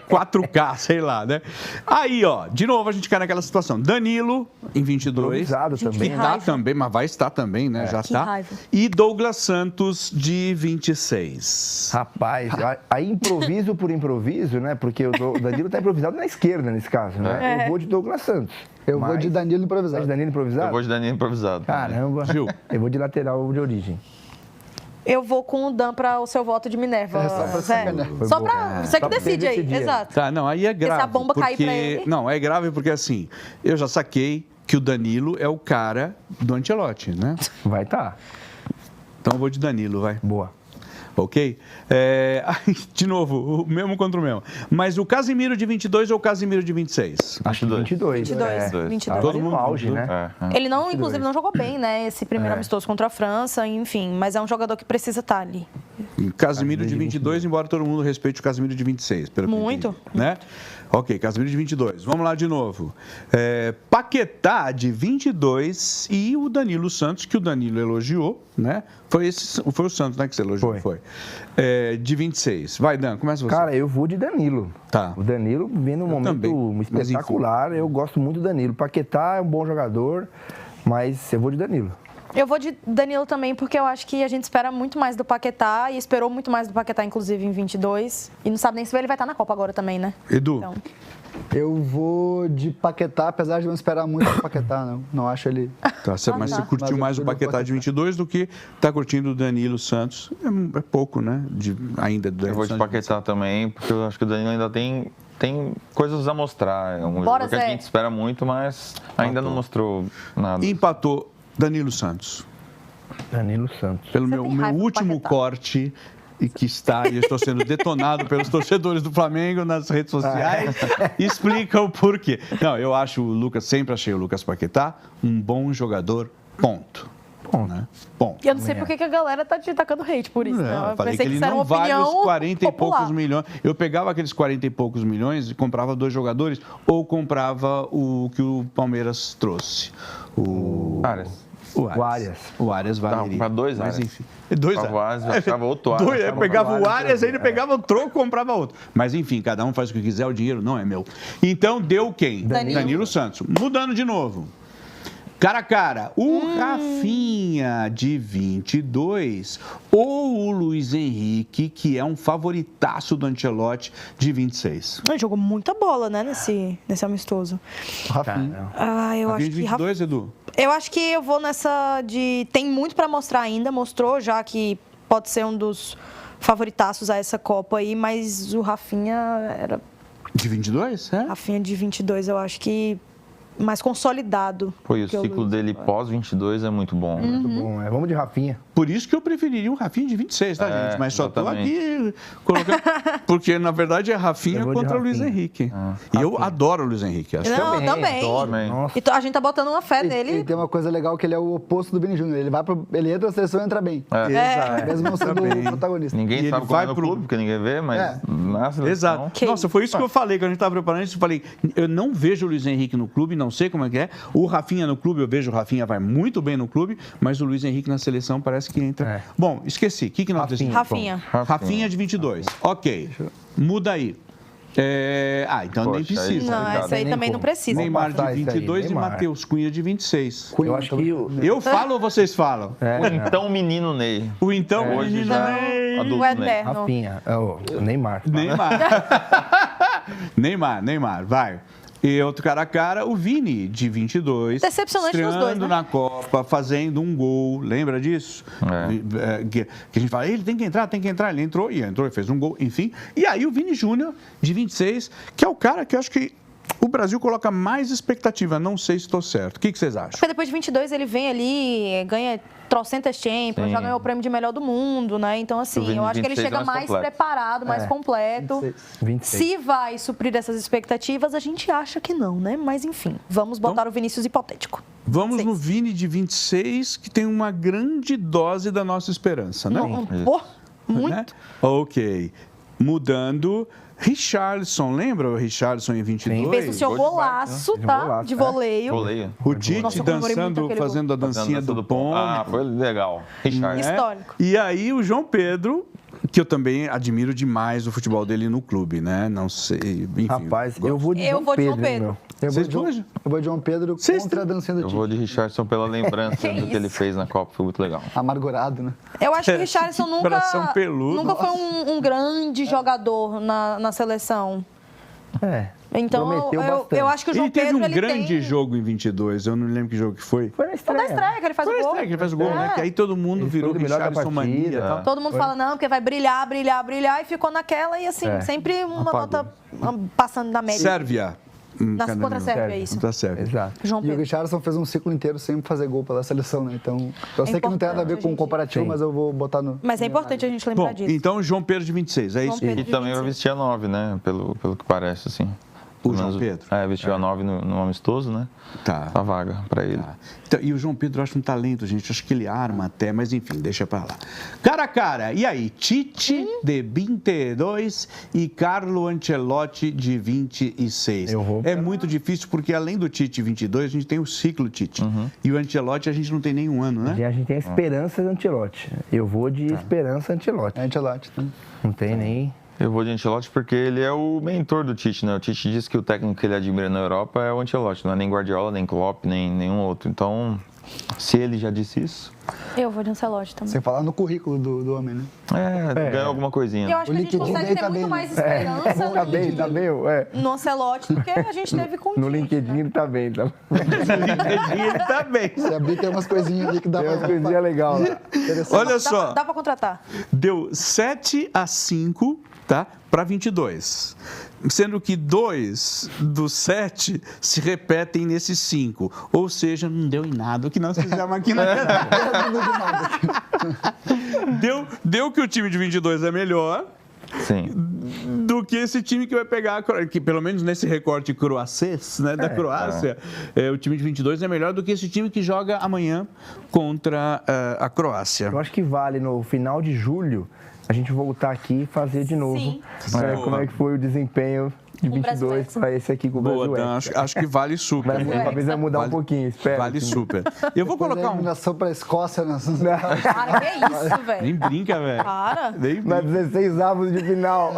4K, sei lá, né? Aí, ó, de novo a gente cai naquela situação. Danilo, em 22. Improvisado também. que Tá raiva. também, mas vai estar também, né? Já Que tá. raiva. E Douglas Santos, de 26. Rapaz, aí improviso por improviso, né? Porque o Danilo tá improvisado na esquerda, nesse caso, né? Eu vou de Douglas Santos. Eu vou de Danilo Vai improvisado. de Danilo improvisado? Eu vou de Danilo improvisado. Caramba. Gil. Eu vou de lateral de origem. Eu vou com o Dan para o seu voto de Minerva. É, só pra Zé. sacanear. Foi Só bom. para você que Pra decide aí. decidir. Exato. Tá, não, aí é grave. se a bomba cair pra ele- Não, é grave porque assim, eu já saquei que o Danilo é o cara do Ancelotti, né? Vai tá. Então eu vou de Danilo, vai. Boa. Ok? Aí, de novo, o mesmo contra o mesmo. Mas o Casimiro de 22 ou o Casimiro de 26? Acho que 22. 22. Tava Todo ali no mundo auge, junto. né? Ele não, inclusive, não jogou bem, né? Esse primeiro amistoso contra a França, enfim. Mas é um jogador que precisa estar ali. Casimiro de 22, embora todo mundo respeite o Casimiro de 26. Pelo que eu Muito. entendi, né? Ok, Casimiro de 22. Vamos lá de novo. Paquetá de 22 e o Danilo Santos, que o Danilo elogiou, né? Foi o Santos, né, que você elogiou? Foi. De 26. Vai, Dan, começa você. Cara, eu vou de Danilo. Tá. O Danilo vem num momento também, mas espetacular. Eu gosto muito do Danilo. Paquetá é um bom jogador, mas eu vou de Danilo. Eu vou de Danilo também, porque eu acho que a gente espera muito mais do Paquetá e esperou muito mais do Paquetá, inclusive, em 22. E não sabe nem se ele vai estar na Copa agora também, né? Edu. Então, Eu vou de Paquetá, apesar de não esperar muito do Paquetá, não. Não acho ele... Tá, mas você curtiu Mas eu mais o prefiro o Paquetá de Paquetá. 22 do que tá curtindo o Danilo Santos. É pouco, né? Ainda do Eu vou de Santos. Paquetá também, porque eu acho que o Danilo ainda tem coisas a mostrar. É um Bora, jogador que a Zé. gente espera muito, mas ainda não mostrou nada. Empatou Danilo Santos. Danilo Santos. Pelo Você meu tem raiva do último Paquetá. corte, e que está, e eu estou sendo detonado pelos torcedores do Flamengo nas redes sociais, explica o porquê. Não, eu acho sempre achei o Lucas Paquetá um bom jogador, ponto. Né? Ponto. e eu não sei por que a galera tá te tacando hate por isso, né? Não, Eu eu falei que pensei ele isso era não uma vale os opinião 40 e popular. poucos milhões. Eu pegava aqueles 40 e poucos milhões e comprava 2 jogadores, ou comprava o que o Palmeiras trouxe. O Arias. O Arias valeria. Para 2 Mas Arias. enfim. 2 Comprava o Arias, achava outro Arias. Arias. Eu pegava o Arias, aí ele pegava o troco e comprava outro. Mas enfim, cada um faz o que quiser, o dinheiro não é meu. Então deu quem? Danilo. Santos. Mudando de novo. Cara a cara, o Rafinha de 22 ou o Luiz Henrique, que é um favoritaço do Ancelotti, de 26. Ele jogou muita bola, né, nesse amistoso. Rafinha. Eu acho Rafinha de que 22, Edu? Eu acho que eu vou nessa de... Tem muito para mostrar ainda, mostrou já que pode ser um dos favoritaços a essa Copa aí, mas o Rafinha era... De 22? É? Rafinha de 22, eu acho que mais consolidado. Foi o que ciclo Luiz. dele pós-22 é muito bom. Muito bom. Vamos de Rafinha. Por isso que eu preferiria um Rafinha de 26, tá, gente? Mas só tô exatamente. aqui colocando... Porque, na verdade, é Rafinha Eu vou de contra o Luiz Rafinha. Henrique. E eu adoro o Luiz Henrique. Acho que Não, também. Também. Nossa. Então, a gente tá botando uma fé E nele. tem uma coisa legal que ele é o oposto do Vini Júnior. Ele entra na seleção e entra bem. Exato. Mesmo não sendo Também. o protagonista. Ninguém E ele sabe como vai é no pro- clube, porque ninguém vê, mas na seleção... Exato. Que Nossa, foi isso que eu falei, quando a gente estava preparando isso, eu falei, eu não vejo o Luiz Henrique no clube, não sei como é que é. O Rafinha no clube, eu vejo o Rafinha vai muito bem no clube, mas o Luiz Henrique na seleção parece que entra. É. Bom, esqueci. O que nós decidimos? Rafinha. Rafinha de 22. Ok. Muda aí. Então nem Poxa, precisa. aí Não, complicado. essa aí Nem também não como. precisa. Neymar passar de isso aí, 22 e Neymar. Matheus Cunha de 26. Eu acho que... Eu falo ou vocês falam? O então menino Ney. O então Hoje menino já Ney. adulto O Ney. eterno. Rafinha. O Neymar. Neymar, vai. E outro cara a cara, o Vini, de 22. Decepcionante nos estreando dois, né? na Copa, fazendo um gol. Lembra disso? Que a gente fala, ele tem que entrar. Ele entrou e fez um gol, enfim. E aí o Vini Júnior, de 26, que é o cara que eu acho que o Brasil coloca mais expectativa, não sei se estou certo. O que vocês acham? Porque depois de 22 ele vem ali, ganha trocentas Champions, Sim. já ganhou o prêmio de melhor do mundo, né? Então, assim, eu acho que ele 26 chega mais preparado, mais completo. 26. Se vai suprir essas expectativas, a gente acha que não, né? Mas, enfim, vamos botar o Vinícius hipotético. Vamos 26. no Vini de 26, que tem uma grande dose da nossa esperança, né? Pô, muito. Né? Ok. Mudando, Richarlison, lembra o Richarlison em 22? Fez o seu golaço, tá? De voleio. Voleio. O Tite Nossa, eu comemorei muito dançando, aquele fazendo a dancinha do pombo. Ah, foi legal. Richard. né? Histórico. E aí o João Pedro, que eu também admiro demais o futebol dele no clube, né? Não sei, enfim. Rapaz, eu vou de Eu João vou de João Pedro, Pedro. meu. Eu Vocês vou de João Pedro contra a dancinha do Eu Tite. vou de Richardson pela lembrança do que ele fez na Copa, foi muito legal. Amargurado, né? Eu acho que o Richarlison Coração peludo. nunca foi um grande jogador na seleção. Então, prometeu eu bastante. acho que o João Ele teve Pedro, um ele grande tem... jogo em 22, eu não lembro que jogo que foi. Foi na Foi estreia. da estreia que ele faz Foi o na gol. estreia que ele faz o gol, né? Que aí todo mundo Ele virou foi o melhor da Richarlison partida. mania e tal. Todo mundo fala, não, porque vai brilhar, brilhar, brilhar, e ficou naquela, e assim, sempre uma Apagou. nota passando da média. Sérvia. Contra a Sérvia, é isso. Contra a Sérvia. Exato. João E o Pedro. Richarlison fez um ciclo inteiro sem fazer gol pela seleção, né? Então, eu sei que não tem nada a ver com o importante, comparativo, gente. mas eu vou botar no... Mas é importante a gente lembrar Bom, disso. então João Pedro de 26, é João isso? Pedro. E também vai vestir a 9, né? Pelo que parece, assim. O Pelo João menos- Pedro? É, vestiu a 9 no amistoso, né? Tá. A vaga pra ele. Então, e o João Pedro eu acho um talento, gente. Acho que ele arma até, mas enfim, deixa pra lá. Cara a cara, e aí? Tite de 22 e Carlo Ancelotti de 26. Eu vou É muito difícil porque além do Tite 22, a gente tem o ciclo Tite. E o Ancelotti a gente não tem nenhum ano, né? A gente tem a esperança de Ancelotti. Eu vou de esperança Ancelotti. É Ancelotti, né? Não tem nem... Eu vou de Ancelotti porque ele é o mentor do Tite, né? O Tite diz que o técnico que ele admira na Europa é o Ancelotti, não é nem Guardiola, nem Klopp, nem nenhum outro. Então, se ele já disse isso, Eu vou de Ancelotti também. Sem falar no currículo do homem, né? ganha alguma coisinha. Eu acho que a gente LinkedIn consegue dele ter tá muito bem, mais né? esperança Tá bem, tá bem. no Ancelotti do que a gente teve com o No Tite, LinkedIn né? ele tá bem. Tá... Ele tá bem. Se abrir, tem umas coisinhas ali que dá Tem umas pra... coisinhas legais lá. Olha só, Dá pra contratar. deu 7-5, tá? Para 22. Sendo que 2 dos 7 se repetem nesses 5. Ou seja, não deu em nada o que nós fizemos aqui na Deu que o time de 22 é melhor Sim. do que esse time que vai pegar, que pelo menos nesse recorte croacês, né, da Croácia, o time de 22 é melhor do que esse time que joga amanhã contra a Croácia. Eu acho que vale no final de julho a gente voltar aqui e fazer de novo. Sim. Como é que foi o desempenho de Com o 22 Brasil para esse aqui com o Boa, Brasil. Dan, acho que vale super. Talvez vai mudar um pouquinho, espero. Vale super. Eu vou Depois a colocar um... eliminação pra Escócia. Cara, que isso, velho? Nem brinca, velho. Para. Nem Na brinca. 16 avos de final.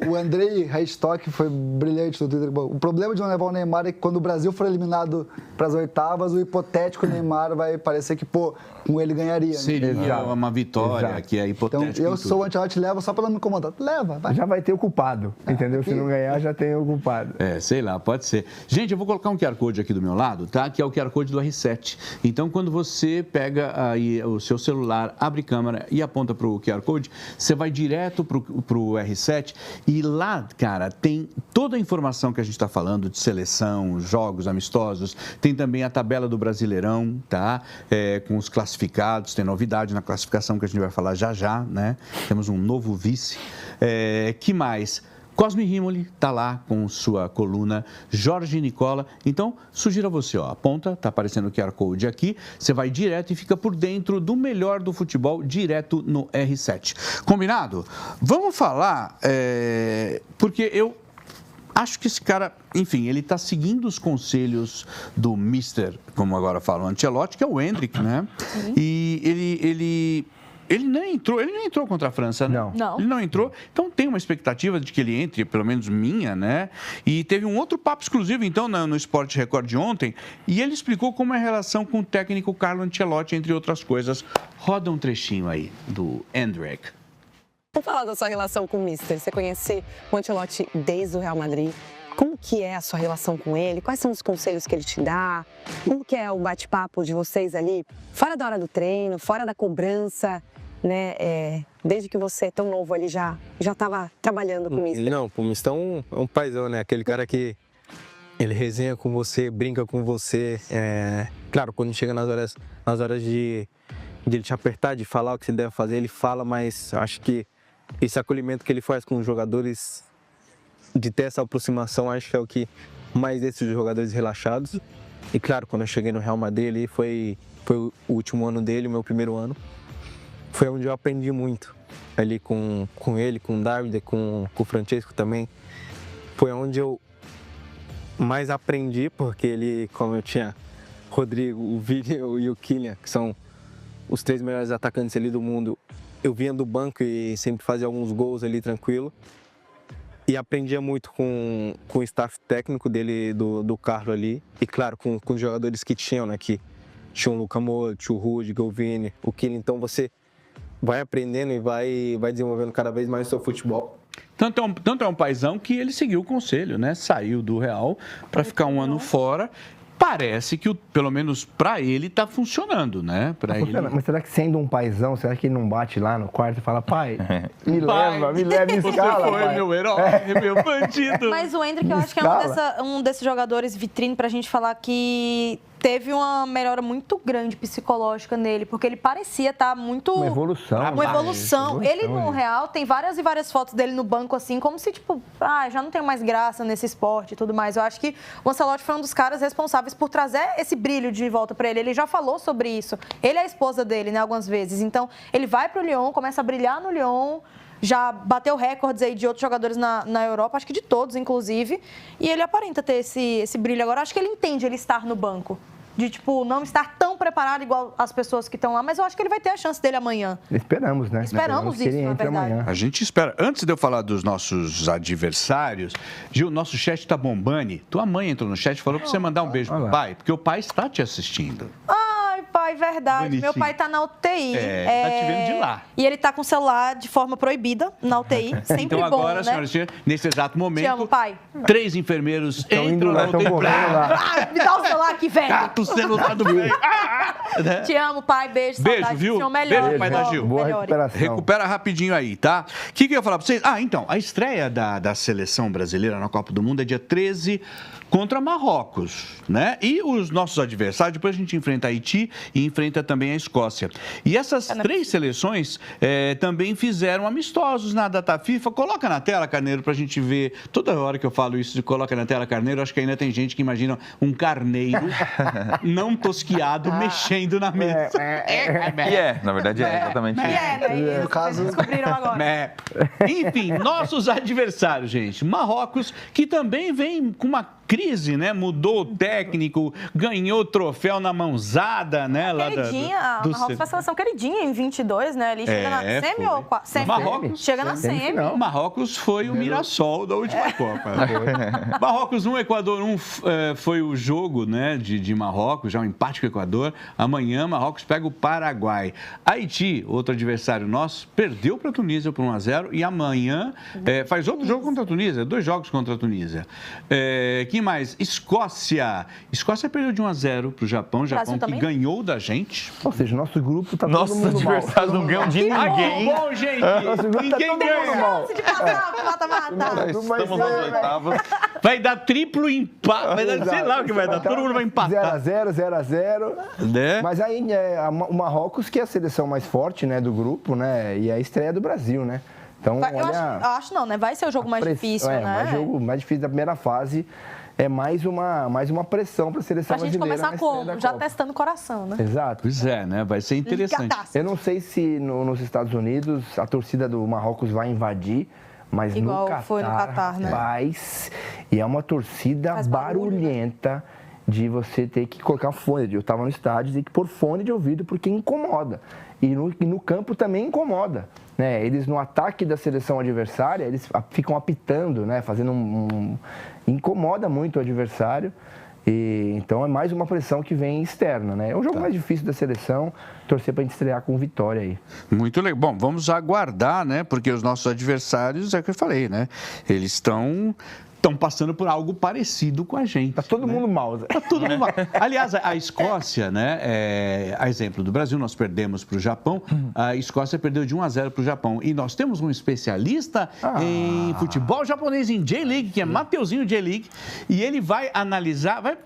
O Andrei Reistock foi brilhante no Twitter. O problema de não levar o Neymar é que quando o Brasil for eliminado para as oitavas, o hipotético Neymar vai parecer que, pô, com ele ganharia. Né? Seria Exato. uma vitória Exato. que é Então, hipotética. eu sou o Ancelotti, leva só para não me incomodar. Leva, vai. Já vai ter o culpado, entendeu? Se não ganhar, já tem o culpado. Sei lá, pode ser. Gente, eu vou colocar um QR Code aqui do meu lado, tá? Que é o QR Code do R7. Então, quando você pega aí o seu celular, abre câmera e aponta para o QR Code, você vai direto para o R7 e lá, cara, tem toda a informação que a gente está falando de seleção, jogos amistosos, tem também a tabela do Brasileirão, tá? Com os classificados, tem novidade na classificação que a gente vai falar já, né? Temos um novo vice. Que mais? Cosme Rimoli está lá com sua coluna, Jorge Nicola. Então, sugiro a você, ó, aponta, está aparecendo o QR Code aqui, você vai direto e fica por dentro do melhor do futebol, direto no R7. Combinado? Vamos falar, porque eu acho que esse cara, enfim, ele está seguindo os conselhos do Mister, como agora fala o Ancelotti, que é o Endrick, né? Sim. E ele não entrou contra a França, né? Não. Ele não entrou, então tem uma expectativa de que ele entre, pelo menos minha, né? E teve um outro papo exclusivo, então, no Sport Record de ontem, e ele explicou como é a relação com o técnico Carlo Ancelotti, entre outras coisas. Roda um trechinho aí do Endrick. Vamos falar da sua relação com o Mister. Você conhece o Ancelotti desde o Real Madrid. Como que é a sua relação com ele? Quais são os conselhos que ele te dá? Como que é o bate-papo de vocês ali? Fora da hora do treino, fora da cobrança. né? Desde que você é tão novo, ele já estava trabalhando com isso. Não, o Mister é um paizão, né? Aquele cara que ele resenha com você, brinca com você. Claro, quando chega nas horas de ele te apertar, de falar o que você deve fazer, ele fala, mas acho que esse acolhimento que ele faz com os jogadores, de ter essa aproximação, acho que é o que mais deixa os jogadores relaxados. E claro, quando eu cheguei no Real Madrid, ali foi o último ano dele, o meu primeiro ano. Foi onde eu aprendi muito, ali com ele, com o David, com o Francesco também. Foi onde eu mais aprendi, porque ele, como eu tinha Rodrigo, o Vini e o Kylian, que são os 3 melhores atacantes ali do mundo, eu vinha do banco e sempre fazia alguns gols ali tranquilo. E aprendia muito com o staff técnico dele, do Carlo ali. E claro, com os jogadores que tinham, né? Que tinha o Luka Modric, o Rudiger, o Vini, o Kylian. Então você vai aprendendo e vai desenvolvendo cada vez mais o seu futebol. Tanto é um paizão que ele seguiu o conselho, né? Saiu do Real para ficar um ano fora. Parece que, pelo menos para ele, está funcionando, né? Ele... Mas será que sendo um paizão, será que ele não bate lá no quarto e fala, pai, me leva, me escala, você foi pai. meu herói, meu bandido. Mas o Endrick, eu acho que é um desses jogadores vitrine pra gente falar que teve uma melhora muito grande psicológica nele, porque ele parecia estar muito... Uma evolução. Uma evolução. Ele no Real tem várias e várias fotos dele no banco, assim, como se, tipo, já não tem mais graça nesse esporte e tudo mais. Eu acho que o Ancelotti foi um dos caras responsáveis por trazer esse brilho de volta pra ele. Ele já falou sobre isso. Ele é a esposa dele, né, algumas vezes. Então, ele vai pro Lyon, começa a brilhar no Lyon, já bateu recordes aí de outros jogadores na Europa, acho que de todos, inclusive. E ele aparenta ter esse brilho agora. Acho que ele entende ele estar no banco. De, tipo, não estar tão preparado igual as pessoas que estão lá, mas eu acho que ele vai ter a chance dele amanhã. Esperamos, né? Esperamos isso, na verdade. Amanhã. A gente espera. Antes de eu falar dos nossos adversários, Gil, nosso chat tá bombando. Tua mãe entrou no chat e falou pra você mandar um beijo pro pai, porque o pai está te assistindo. Ai, pai, verdade. Bonitinho. Meu pai tá na UTI. Tá te vendo de lá. E ele tá com o celular de forma proibida na UTI. Sempre então bom, agora, né? senhora, nesse exato momento, Te amo, pai. 3 enfermeiros entram na UTI. Me dá o celular aqui, velho. Cata o celular do velho. Te amo, pai. Beijo, beijo, viu? Beijo, pai da Gil. Boa recuperação. Recupera rapidinho aí, tá? O que eu ia falar pra vocês? Então, a estreia da seleção brasileira na Copa do Mundo é dia 13 contra Marrocos, né? E os nossos adversários, depois a gente enfrenta a Haiti e enfrenta também a Escócia. E essas 3 seleções também fizeram amistosos na data FIFA. Coloca na tela, Carneiro, pra gente ver. Toda hora que eu falo isso de coloca na tela, Carneiro, acho que ainda tem gente que imagina um carneiro não tosquiado mexendo na mesa. Na verdade exatamente isso. No caso, descobriram agora. Enfim, nossos adversários, gente. Marrocos, que também vem com uma crise, né? Mudou o técnico, ganhou o troféu na mãozada, né? A Marrocos foi a seleção queridinha em 22, né? Ele chega na semi ou semi? Marrocos chega na semi. Marrocos foi o Mirassol da última Copa. Marrocos 1, Equador 1 foi o jogo, né? De Marrocos, já um empate com o Equador. Amanhã, Marrocos pega o Paraguai. Haiti, outro adversário nosso, perdeu para a Tunísia por 1-0 e amanhã faz outro jogo contra a Tunísia, 2 jogos contra a Tunísia. Quem mais? Escócia. Escócia perdeu de 1-0 para o Japão. Japão que ganhou da gente. Ou seja, nosso grupo tá Nossos todo mundo adversários mal. não ganham de ninguém. Bom, gente. Nosso grupo Ninguém tá todo ganha. mundo mal. De passar, mata-mata. Estamos nas oitavas. Vai dar triplo empate. Vai dar, sei lá o que vai dar. Todo mundo vai empatar. 0-0. Né? Mas aí o Marrocos, que é a seleção mais forte, né, do grupo, né? E é a estreia do Brasil, né? Então, eu acho não, né? Vai ser o jogo mais difícil, né? O jogo mais difícil da primeira fase. É mais uma pressão para a seleção brasileira. Pra gente começar como? Já testando o coração, né? Exato. Pois é, né? Vai ser interessante. Eu não sei se nos Estados Unidos a torcida do Marrocos vai invadir, mas igual no Catar, foi no Catar, né? E é uma torcida barulhenta de você ter que colocar fone. Eu estava no estádio e ter que pôr fone de ouvido porque incomoda. E no campo também incomoda. Né? Eles, no ataque da seleção adversária, eles ficam apitando, né? Fazendo incomoda muito o adversário. E, então é mais uma pressão que vem externa, né? É o jogo mais difícil da seleção, torcer para a gente estrear com vitória aí. Muito legal. Bom, vamos aguardar, né? Porque os nossos adversários, é o que eu falei, né? Eles estão estão passando por algo parecido com a gente. Tá todo mundo mal. Tá todo mundo mal. Aliás, a Escócia, né? A exemplo do Brasil, nós perdemos para o Japão. A Escócia perdeu de 1-0 para o Japão. E nós temos um especialista em futebol japonês, em J-League, que é Mateuzinho J-League. E ele vai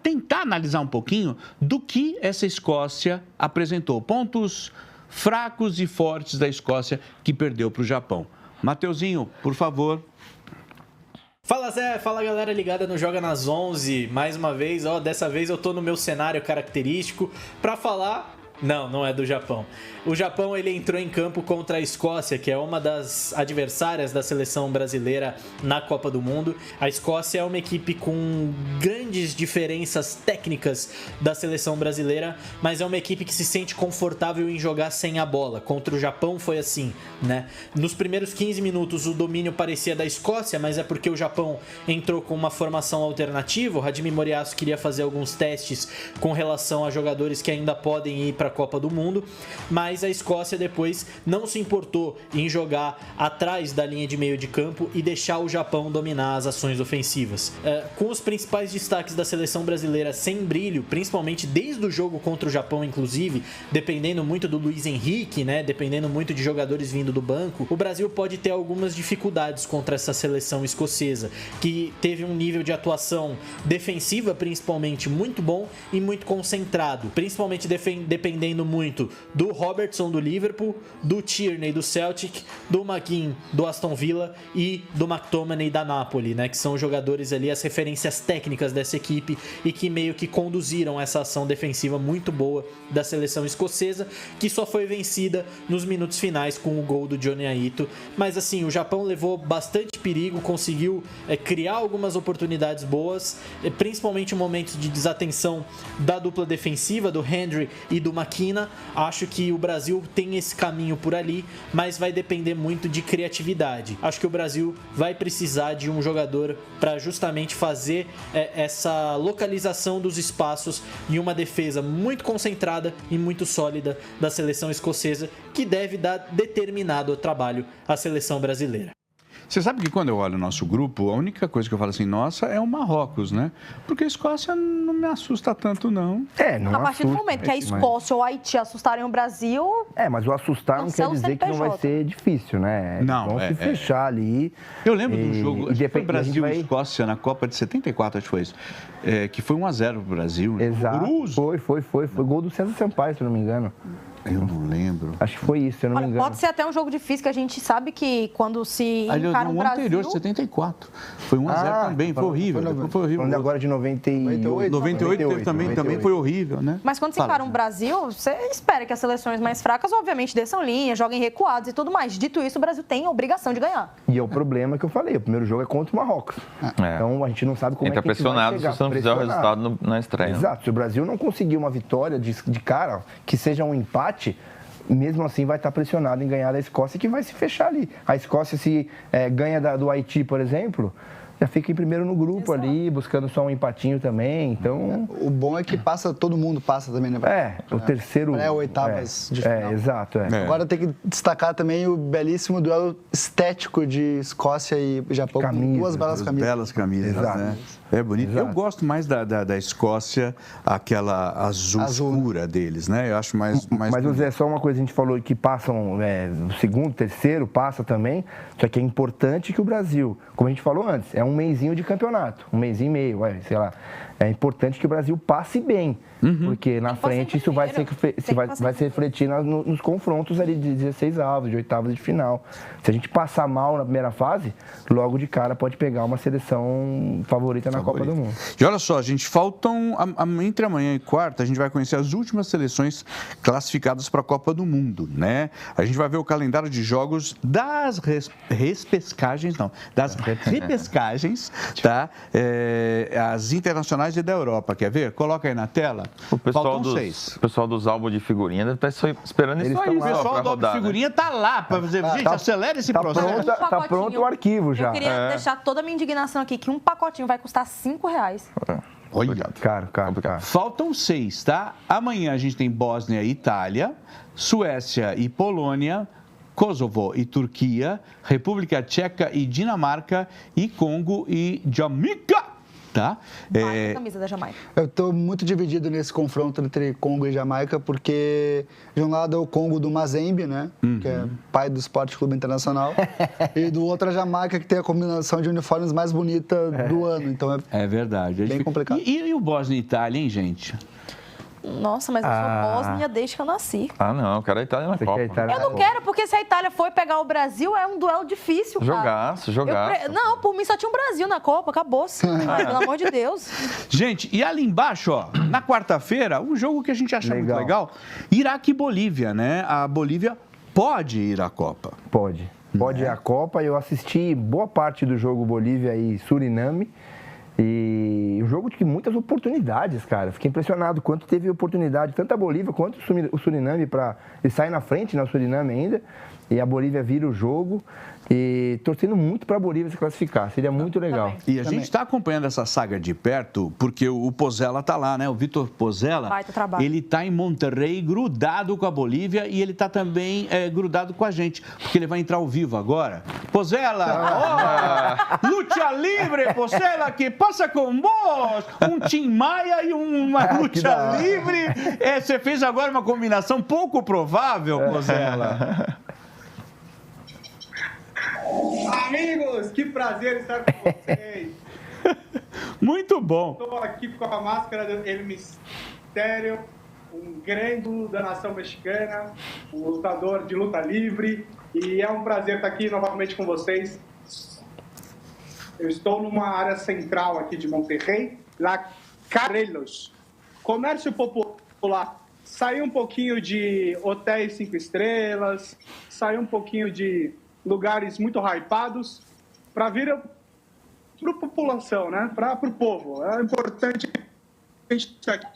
tentar analisar um pouquinho do que essa Escócia apresentou. Pontos fracos e fortes da Escócia que perdeu para o Japão. Mateuzinho, por favor. Fala Zé, fala galera ligada no Joga nas 11, mais uma vez, dessa vez eu tô no meu cenário característico pra falar... Não é do Japão. O Japão, ele entrou em campo contra a Escócia, que é uma das adversárias da seleção brasileira na Copa do Mundo. A Escócia é uma equipe com grandes diferenças técnicas da seleção brasileira, mas é uma equipe que se sente confortável em jogar sem a bola. Contra o Japão foi assim, né? Nos primeiros 15 minutos o domínio parecia da Escócia, mas é porque o Japão entrou com uma formação alternativa. O Hajime Moriyasu queria fazer alguns testes com relação a jogadores que ainda podem ir para a Copa do Mundo, mas a Escócia depois não se importou em jogar atrás da linha de meio de campo e deixar o Japão dominar as ações ofensivas. Com os principais destaques da seleção brasileira sem brilho, principalmente desde o jogo contra o Japão, inclusive, dependendo muito do Luiz Henrique, né, dependendo muito de jogadores vindo do banco, o Brasil pode ter algumas dificuldades contra essa seleção escocesa, que teve um nível de atuação defensiva, principalmente, muito bom e muito concentrado, principalmente dependendo muito do Robertson do Liverpool, do Tierney do Celtic, do McGinn do Aston Villa e do McTominay da Napoli, né, que são jogadores ali, as referências técnicas dessa equipe e que meio que conduziram essa ação defensiva muito boa da seleção escocesa, que só foi vencida nos minutos finais com o gol do Johnny Aito. Mas assim, o Japão levou bastante perigo, conseguiu criar algumas oportunidades boas, principalmente em momentos de desatenção da dupla defensiva, do Hendry e do McKenna. Acho que o Brasil tem esse caminho por ali, mas vai depender muito de criatividade. Acho que o Brasil vai precisar de um jogador para justamente fazer essa localização dos espaços e uma defesa muito concentrada e muito sólida da seleção escocesa, que deve dar determinado trabalho à seleção brasileira. Você sabe que quando eu olho o nosso grupo, a única coisa que eu falo assim, nossa, é o Marrocos, né? Porque a Escócia não me assusta tanto, não. Não a partir do momento que a Escócia ou o Haiti assustarem o Brasil... mas o assustar não quer dizer que não vai ser difícil, né? Não, vão se fechar ali. Eu lembro do jogo, foi Brasil e Escócia na Copa de 74, acho que foi isso. Que foi 1-0 pro Brasil. Exato, foi gol do César Sampaio, se eu não me engano. Eu não lembro. Acho que foi isso, se eu não me engano. Pode ser até um jogo difícil, que a gente sabe que quando se encara um Brasil... anterior, de 74. Foi 1-0 também, foi horrível. Foi horrível. Falando agora de 98. 98 também foi horrível, né? Mas quando se encara um Brasil, você espera que as seleções mais fracas, obviamente, desçam linha, joguem recuados e tudo mais. Dito isso, o Brasil tem a obrigação de ganhar. E é o problema que eu falei, o primeiro jogo é contra o Marrocos. Então a gente não sabe como é que a gente vai chegar. Entra pressionado se você não fizer o resultado na estreia. Exato, se o Brasil não conseguir uma vitória de cara, que seja um empate, mesmo assim vai estar pressionado em ganhar da Escócia, que vai se fechar ali. A Escócia, se ganha do Haiti, por exemplo, já fica em primeiro no grupo ali, buscando só um empatinho também, então... O bom é que todo mundo passa também, né? O terceiro... Oitavas de final. Exato. Agora tem que destacar também o belíssimo duelo estético de Escócia e Japão, com duas belas camisas. Belas camisas, Exato. né? É bonito. Exato. Eu gosto mais da Escócia, aquela azul escura deles, né? Eu acho mais Mas, Zé, só uma coisa, a gente falou que passam o segundo, terceiro, passa também, só que é importante que o Brasil, como a gente falou antes, é um mesinho de campeonato, um mesinho e meio, sei lá. É importante que o Brasil passe bem, porque na frente isso vai se refletir nos confrontos ali de 16 avos, de oitavas de final. Se a gente passar mal na primeira fase, logo de cara pode pegar uma seleção favorita na Copa do Mundo. E olha só, gente, faltam, entre amanhã e quarta, a gente vai conhecer as últimas seleções classificadas para a Copa do Mundo, né? A gente vai ver o calendário de jogos das repescagens, tá? As internacionais e da Europa, quer ver? Coloca aí na tela. O pessoal dos álbuns de figurinha deve estar esperando isso aí. O pessoal do álbum de figurinha tá lá para fazer. Gente, acelera esse processo. Tá pronto o arquivo já. Eu queria deixar toda a minha indignação aqui, que um pacotinho vai custar R$5. Olha, caro. Faltam 6, tá? Amanhã a gente tem Bósnia e Itália, Suécia e Polônia, Kosovo e Turquia, República Tcheca e Dinamarca, e Congo e Jamaica. Tá? A camisa da Jamaica. Eu estou muito dividido nesse confronto entre Congo e Jamaica, porque de um lado é o Congo do Mazembe, né? Que é pai do Esporte Clube Internacional, e do outro a Jamaica, que tem a combinação de uniformes mais bonita do ano. Então é verdade. Bem complicado. E o Bósnia e Itália, hein, gente? Nossa, mas eu sou Bósnia desde que eu nasci. Não, eu quero a Itália na Copa. Eu não quero, porque se a Itália for pegar o Brasil, é um duelo difícil, cara. Jogaço. Não, por mim só tinha um Brasil na Copa, acabou-se. Pelo amor de Deus. Gente, e ali embaixo, ó, na quarta-feira, um jogo que a gente acha muito legal, Iraque e Bolívia, né? A Bolívia pode ir à Copa. Pode ir à Copa. Eu assisti boa parte do jogo Bolívia e Suriname. E um jogo de muitas oportunidades, cara. Fiquei impressionado quanto teve oportunidade, tanto a Bolívia quanto o Suriname, ele sai na frente, na Suriname ainda, e a Bolívia vira o jogo. E torcendo muito para a Bolívia se classificar, seria muito legal. E a gente está acompanhando essa saga de perto, porque o Pozzella está lá, né? O Vitor Pozzella, ele está em Monterrey, grudado com a Bolívia, e ele está também grudado com a gente, porque ele vai entrar ao vivo agora. Pozzella, luta livre, Pozzella, que passa com vós, um Tim Maia e uma luta livre. Você fez agora uma combinação pouco provável, Pozzella. Amigos, que prazer estar com vocês. Muito bom. Estou aqui com a máscara do El Mistério, um grande da nação mexicana, um lutador de luta livre, e é um prazer estar aqui novamente com vocês. Eu estou numa área central aqui de Monterrey, La Carrelos. Comércio popular. Saiu um pouquinho de hotéis 5 estrelas, saiu um pouquinho de lugares muito hypados, para vir para a população, né? Para o povo. É importante a gente estar aqui.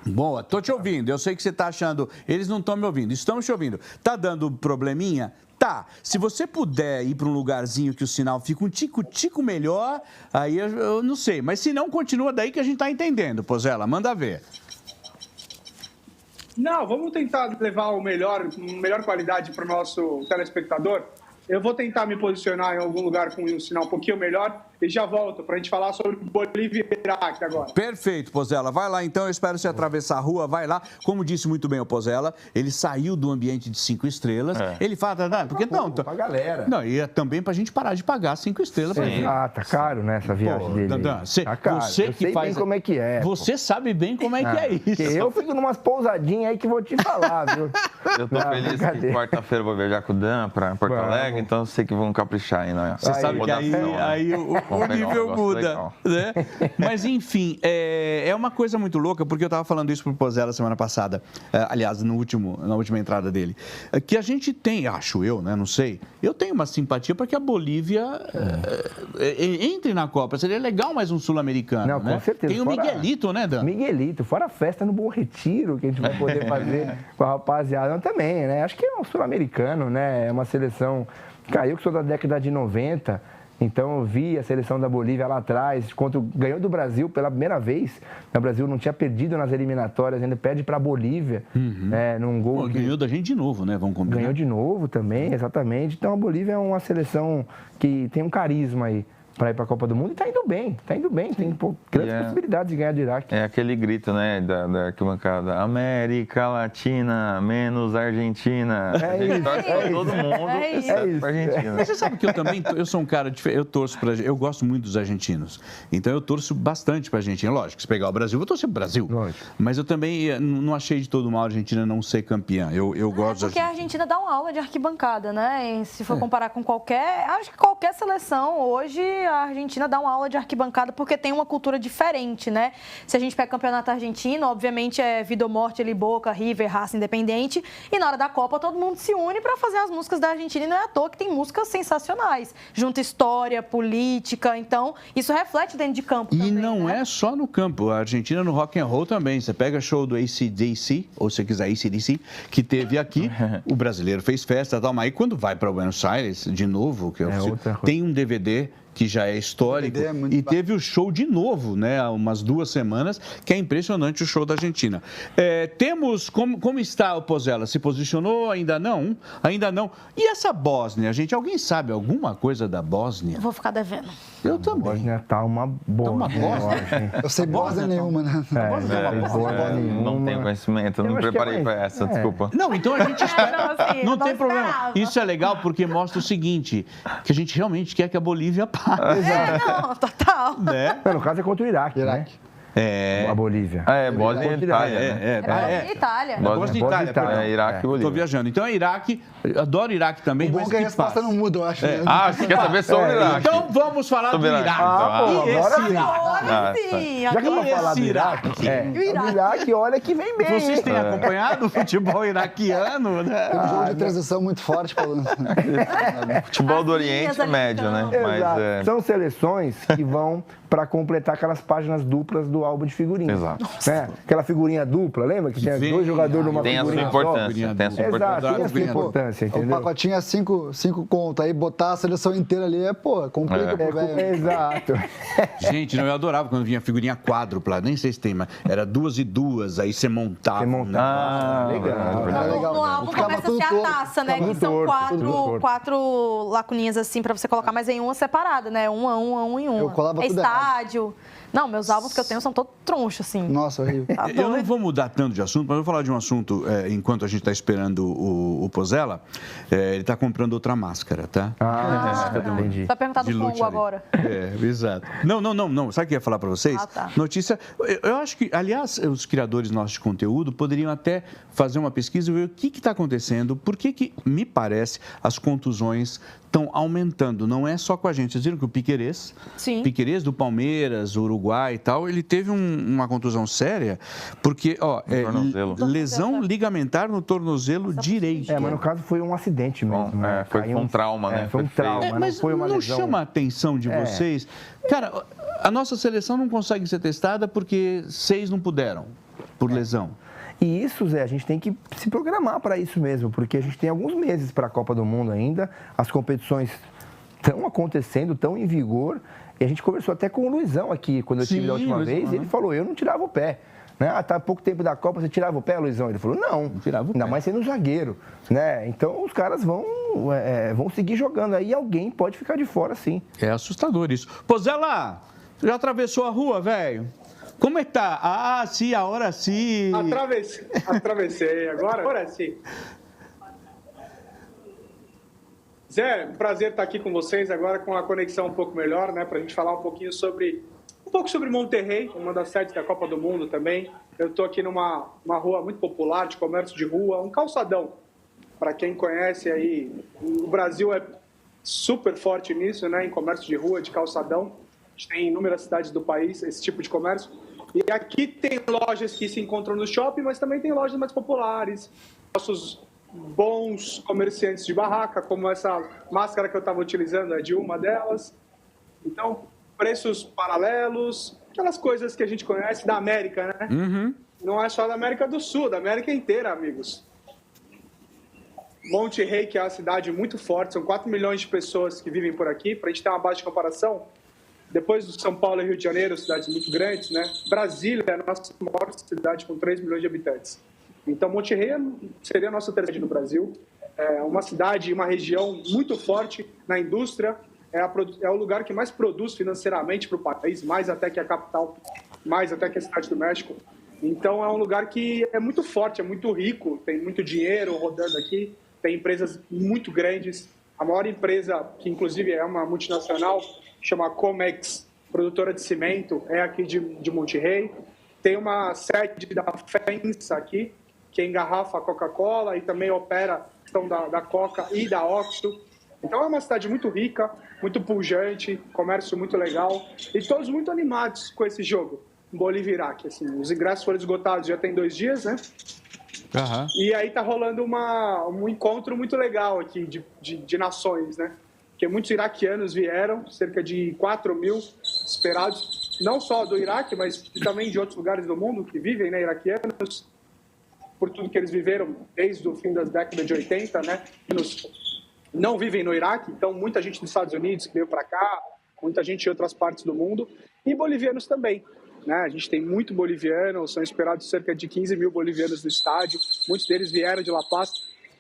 Boa, tô te ouvindo. Eu sei que você tá achando. Eles não estão me ouvindo. Estamos te ouvindo. Tá dando probleminha? Tá. Se você puder ir para um lugarzinho que o sinal fica um tico-tico melhor, aí eu não sei. Mas se não, continua daí que a gente tá entendendo, Pozzella. Manda ver. Não, vamos tentar levar melhor qualidade para o nosso telespectador. Eu vou tentar me posicionar em algum lugar com um sinal um pouquinho melhor e já volto para a gente falar sobre Bolívia e Iraque agora. Perfeito, Pozzella. Vai lá então, eu espero você atravessar a rua, vai lá. Como disse muito bem o Pozzella, ele saiu do ambiente de 5 estrelas. Ele fala, porque não, pra galera. Não, e é também pra gente parar de pagar 5 estrelas pra ele. Ah, tá caro, né, essa viagem dele. Dandan, tá caro. Você eu que sei faz, bem como é que é. Você sabe bem como é que é isso. Eu fico numas pousadinhas aí que vou te falar, viu? Eu tô feliz que quarta-feira eu vou viajar com o Dan pra Porto Alegre, então eu sei que vão caprichar aí, né? Você sabe que aí o nível muda, né? Mas enfim, é uma coisa muito louca, porque eu estava falando isso pro Pozzella semana passada, aliás, na última entrada dele, que a gente tem, acho eu, né? Não sei, eu tenho uma simpatia para que a Bolívia entre na Copa. Seria legal mais um sul-americano, não, né? Com certeza. Tem o Miguelito, né, Dan? Miguelito, fora a festa no Bom Retiro que a gente vai poder fazer com a rapaziada também, né? Acho que é um sul-americano, né? É uma seleção. Cara, eu que sou da década de 90, então eu vi a seleção da Bolívia lá atrás, ganhou do Brasil pela primeira vez. O Brasil não tinha perdido nas eliminatórias, ainda perde para a Bolívia, num gol. Ganhou da gente de novo, né? Vamos combinar. Ganhou de novo também, exatamente. Então a Bolívia é uma seleção que tem um carisma aí para ir para a Copa do Mundo e tá indo bem. Tem grandes possibilidades de ganhar do Iraque. É aquele grito, né, da arquibancada, América Latina menos Argentina. Todo mundo pra Argentina. Mas você sabe que eu sou um cara diferente, eu torço eu gosto muito dos argentinos, então eu torço bastante pra Argentina. Lógico, se pegar o Brasil, eu vou torcer pro Brasil. Lógico. Mas eu também não achei de todo mal a Argentina não ser campeã. Eu gosto porque a Argentina dá uma aula de arquibancada, né? E se for comparar com acho que qualquer seleção hoje, a Argentina dá uma aula de arquibancada porque tem uma cultura diferente, né? Se a gente pega o campeonato argentino, obviamente é vida ou morte, ali, Boca, River, Raça, Independente, e na hora da Copa todo mundo se une para fazer as músicas da Argentina e não é à toa que tem músicas sensacionais. Junta história, política, então isso reflete dentro de campo também, não né? é só no campo, a Argentina no rock and roll também. Você pega show do AC/DC, ou se quiser AC/DC, que teve aqui, o brasileiro fez festa e tal, mas aí quando vai para Buenos Aires, de novo, tem um DVD que já é histórico, e teve o show de novo, né, há umas 2 semanas, que é impressionante o show da Argentina. Temos, como está o Pozella? Se posicionou? Ainda não? Ainda não. E essa Bósnia, gente, alguém sabe alguma coisa da Bósnia? Eu vou ficar devendo. Eu também. A Bósnia tá uma boa. Eu sei Bósnia nenhuma, né? Não tenho conhecimento, não me preparei para essa, desculpa. Não, então a gente espera. Não tem problema. Isso é legal porque mostra o seguinte, que a gente realmente quer que a Bolívia passe. Não, total. Né? No caso é contra o Iraque, né? A Bolívia. Bósnia e Itália. Bósnia e Itália. Bósnia e Itália. Iraque e Bolívia. Estou viajando. Então é Iraque, adoro Iraque também, mas que a resposta não muda, eu acho. Você quer saber sobre o Iraque? Então vamos falar do Iraque. Agora sim. Já que eu vou falar do Iraque, o Iraque, olha que vem bem. Vocês têm acompanhado o futebol iraquiano, né? Tem um jogo de transição muito forte, Paulo. Futebol do Oriente Médio, né? Exato. São seleções que vão para completar aquelas páginas duplas do álbum de figurinhas. Exato. Né? Aquela figurinha dupla, lembra? Que tinha 2 jogadores numa tem figurinha a sua importância. Tem a sua importância. Exato, tem a sua importância, entendeu? O pacotinho é 5 conto, aí botar a seleção inteira ali complica pro velho. Exato. Gente, eu adorava quando vinha figurinha quádrupla, nem sei se tem, mas era 2 e 2, aí você montava. Legal. No álbum começa a ser a taça, né? Que são 4 lacuninhas assim pra você colocar, mas em uma separada, né? Um em uma. Eu colava tudo estádio. Não, meus álbuns que eu tenho são todos tronchos, assim. Nossa, horrível. Eu não vou mudar tanto de assunto, mas eu vou falar de um assunto enquanto a gente está esperando o Pozella. Ele está comprando outra máscara, tá? Entendi. Vai perguntar do Congo agora. Exato. Não. Sabe o que eu ia falar para vocês? Tá. Notícia. Eu acho que, aliás, os criadores nossos de conteúdo poderiam até fazer uma pesquisa e ver o que está acontecendo, por que, me parece, as contusões estão aumentando. Não é só com a gente. Vocês viram que o Piquerez do Palmeiras, Uruguai e tal, ele teve uma contusão séria, porque, lesão ligamentar no tornozelo direito. Mas no caso foi um acidente mesmo, né? Foi um trauma, né? Foi um trauma, mas foi uma não lesão. chama a atenção de vocês? Cara, a nossa seleção não consegue ser testada porque 6 não puderam, por lesão. E isso, Zé, a gente tem que se programar para isso mesmo, porque a gente tem alguns meses para a Copa do Mundo ainda, as competições estão acontecendo, estão em vigor, e a gente conversou até com o Luizão aqui, quando eu estive da última vez, e ele falou, eu não tirava o pé. Né? Tá pouco tempo da Copa, você tirava o pé, Luizão? Ele falou, não tirava o pé. Ainda mais sendo zagueiro. Né? Então, os caras vão seguir jogando, aí alguém pode ficar de fora, sim. É assustador isso. Pozella, já atravessou a rua, velho? Como é que tá? Sim, agora sim. Atravessei, agora sim. Zé, prazer estar aqui com vocês agora com a conexão um pouco melhor, né? Pra gente falar um pouco sobre Monterrey, uma das sedes da Copa do Mundo também. Eu estou aqui numa rua muito popular de comércio de rua, um calçadão. Para quem conhece aí, o Brasil é super forte nisso, né? Em comércio de rua, de calçadão. A gente tem inúmeras cidades do país esse tipo de comércio. E aqui tem lojas que se encontram no shopping, mas também tem lojas mais populares. Nossos bons comerciantes de barraca, como essa máscara que eu estava utilizando, é de uma delas. Então, preços paralelos, aquelas coisas que a gente conhece da América, né? Uhum. Não é só da América do Sul, da América inteira, amigos. Monterrey, que é uma cidade muito forte, são 4 milhões de pessoas que vivem por aqui. Para a gente ter uma base de comparação, depois do São Paulo e Rio de Janeiro, cidades muito grandes, né? Brasília é a nossa maior cidade com 3 milhões de habitantes. Então, Monterrey seria a nossa terceira no Brasil. É uma cidade, uma região muito forte na indústria. É o lugar que mais produz financeiramente para o país, mais até que a capital, mais até que a cidade do México. Então, é um lugar que é muito forte, é muito rico, tem muito dinheiro rodando aqui, tem empresas muito grandes. A maior empresa, que inclusive é uma multinacional, chama Comex, produtora de cimento, é aqui de Monterrey. Tem uma sede da FEMSA aqui, que engarrafa a Coca-Cola e também opera a questão da Coca e da Oxo. Então é uma cidade muito rica, muito pujante, comércio muito legal e todos muito animados com esse jogo, Bolívia e Iraque. Assim, os ingressos foram esgotados já tem 2 dias, né? Uhum. E aí tá rolando um encontro muito legal aqui de nações, né? Porque muitos iraquianos vieram, cerca de 4 mil esperados, não só do Iraque, mas também de outros lugares do mundo que vivem, né, iraquianos, por tudo que eles viveram desde o fim das décadas de 80, né? Não vivem no Iraque, então muita gente dos Estados Unidos que veio para cá, muita gente de outras partes do mundo, e bolivianos também. Né? A gente tem muito boliviano, são esperados cerca de 15 mil bolivianos no estádio, muitos deles vieram de La Paz.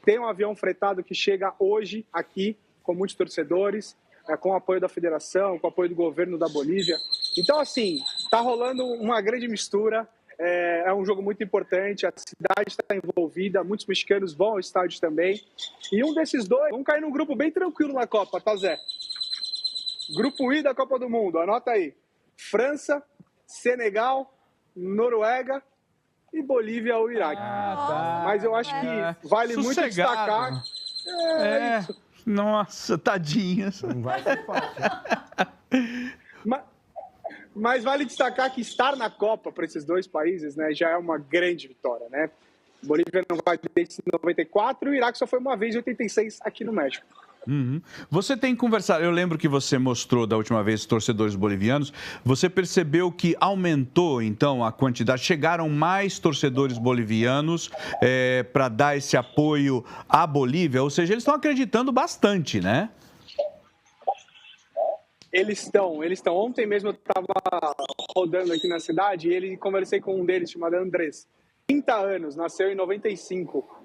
Tem um avião fretado que chega hoje aqui, com muitos torcedores, com o apoio da federação, com o apoio do governo da Bolívia. Então, assim, está rolando uma grande mistura, é um jogo muito importante, a cidade está envolvida, muitos mexicanos vão ao estádio também. E um desses dois, vamos cair num grupo bem tranquilo na Copa, tá, Zé? Grupo I da Copa do Mundo, anota aí. França, Senegal, Noruega e Bolívia ou Iraque. Mas eu acho que vale muito destacar... Isso. Nossa, tadinhas. Não vai ser fácil. Mas vale destacar que estar na Copa para esses dois países, né, já é uma grande vitória, né? Bolívia não vai desde 94 e o Iraque só foi uma vez em 86 aqui no México. Uhum. Você tem conversado, eu lembro que você mostrou da última vez os torcedores bolivianos, você percebeu que aumentou então a quantidade, chegaram mais torcedores bolivianos para dar esse apoio à Bolívia, ou seja, eles estão acreditando bastante, né? Eles estão. Ontem mesmo eu estava rodando aqui na cidade e conversei com um deles chamado Andrés, 30 anos, nasceu em 95.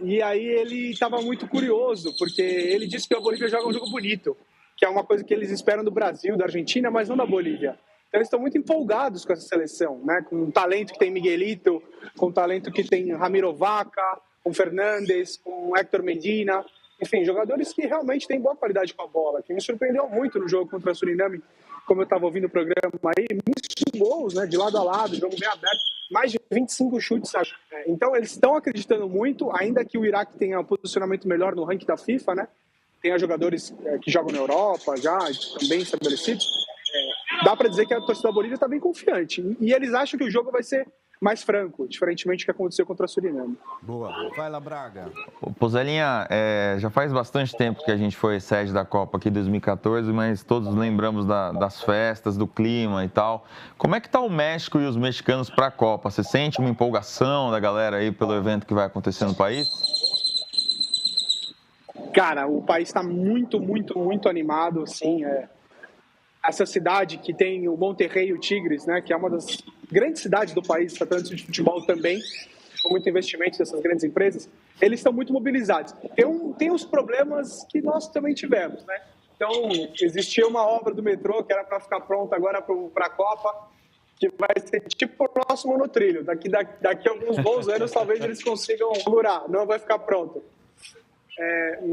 E aí ele estava muito curioso, porque ele disse que a Bolívia joga um jogo bonito, que é uma coisa que eles esperam do Brasil, da Argentina, mas não da Bolívia. Então eles estão muito empolgados com essa seleção, né? Com o talento que tem Miguelito, com o talento que tem Ramiro Vaca, com Fernandes, com Héctor Medina, enfim, jogadores que realmente têm boa qualidade com a bola, que me surpreendeu muito no jogo contra a Suriname, como eu estava ouvindo o programa aí, muitos gols, né? De lado a lado, jogo bem aberto. Mais de 25 chutes, acho. Então, eles estão acreditando muito, ainda que o Iraque tenha um posicionamento melhor no ranking da FIFA, né? Tem jogadores que jogam na Europa já, também estabelecidos. Dá para dizer que a torcida da Bolívia está bem confiante. E eles acham que o jogo vai ser mais franco, diferentemente do que aconteceu contra a Suriname. Boa. Vai lá, Braga. Pozelinha, já faz bastante tempo que a gente foi sede da Copa aqui em 2014, mas todos lembramos das festas, do clima e tal. Como é que tá o México e os mexicanos para a Copa? Você sente uma empolgação da galera aí pelo evento que vai acontecer no país? Cara, o país está muito, muito, muito animado, assim, essa cidade que tem o Monterrey e o Tigres, né, que é uma das grandes cidades do país, tratando-se de futebol também, com muito investimento dessas grandes empresas, eles estão muito mobilizados. Tem os problemas que nós também tivemos, né? Então, existia uma obra do metrô que era para ficar pronta agora para a Copa, que vai ser tipo o nosso monotrilho. Daqui a alguns bons anos, talvez eles consigam durar, não vai ficar pronto.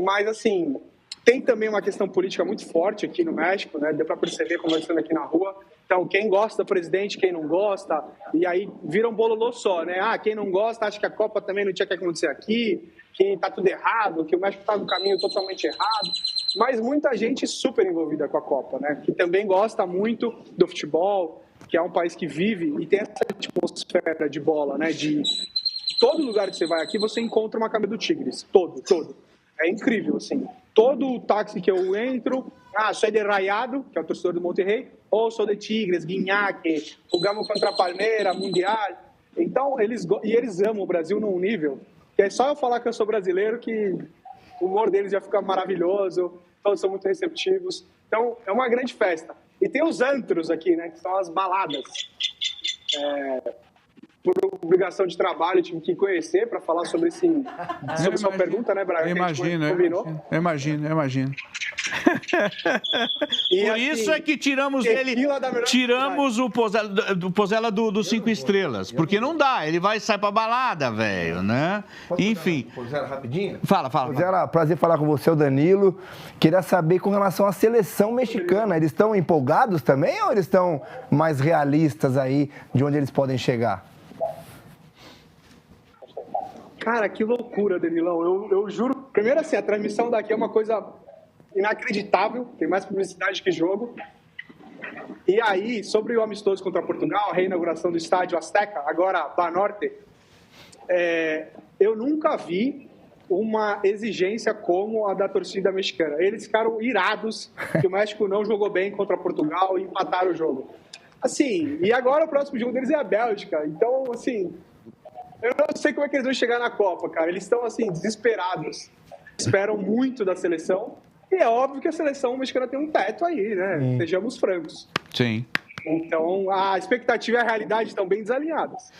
Mas, assim... Tem também uma questão política muito forte aqui no México, né? Deu para perceber conversando aqui na rua. Então, quem gosta do presidente, quem não gosta, e aí vira um bololô só, né? Quem não gosta acha que a Copa também não tinha que acontecer aqui, que tá tudo errado, que o México tá no caminho totalmente errado. Mas muita gente super envolvida com a Copa, né? Que também gosta muito do futebol, que é um país que vive e tem essa atmosfera de bola, né? De todo lugar que você vai aqui, você encontra uma camisa do Tigres. Todo. É incrível, assim. Todo o táxi que eu entro, sou de Rayado, que é o torcedor do Monterrey, ou sou de Tigres, Guiñac, jogamos contra a Palmeiras, Mundial. Então, eles amam o Brasil num nível que é só eu falar que eu sou brasileiro que o humor deles já fica maravilhoso, todos são muito receptivos. Então, é uma grande festa. E tem os antros aqui, né, que são as baladas. Por obrigação de trabalho, tive que conhecer para falar sobre sua pergunta, né, Braga? Imagino. E, por assim, isso é que tiramos o Pozella do 5 estrelas, porque não dá, ele sai pra balada, velho, né? Enfim. Pozella, rapidinho? Fala. Pozella, prazer falar com você, o Danilo. Queria saber com relação à seleção mexicana, eles estão empolgados também ou eles estão mais realistas aí de onde eles podem chegar? Cara, que loucura, Danilão. Eu juro. Primeiro, assim, a transmissão daqui é uma coisa inacreditável. Tem mais publicidade que jogo. E aí, sobre o amistoso contra Portugal, a reinauguração do estádio Azteca, agora Banorte, eu nunca vi uma exigência como a da torcida mexicana. Eles ficaram irados que o México não jogou bem contra Portugal e empataram o jogo. Assim, e agora o próximo jogo deles é a Bélgica. Então, assim... Eu não sei como é que eles vão chegar na Copa, cara. Eles estão, assim, desesperados. Esperam muito da seleção. E é óbvio que a seleção mexicana tem um teto aí, né? Sejamos francos. Sim. Então, a expectativa e a realidade estão bem desalinhadas.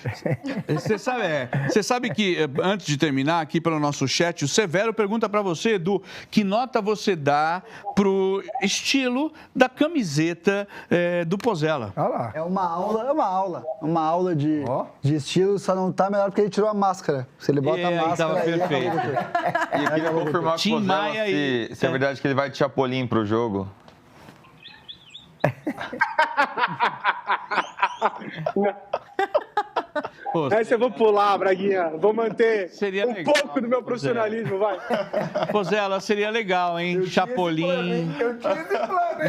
Você sabe que, antes de terminar, aqui pelo nosso chat, o Severo pergunta para você, Edu, que nota você dá pro estilo da camiseta do Pozella? Olha lá. É uma aula de estilo, só não tá melhor porque ele tirou a máscara. Se ele bota a máscara... Tava perfeito. E eu queria confirmar com o Tim Pozella Maia se é verdade que ele vai de Chapolin pro jogo. Essa eu vou pular, Braguinha. Vou manter legal, pouco do meu profissionalismo, vai. Pozella, seria legal, hein? Chapolin,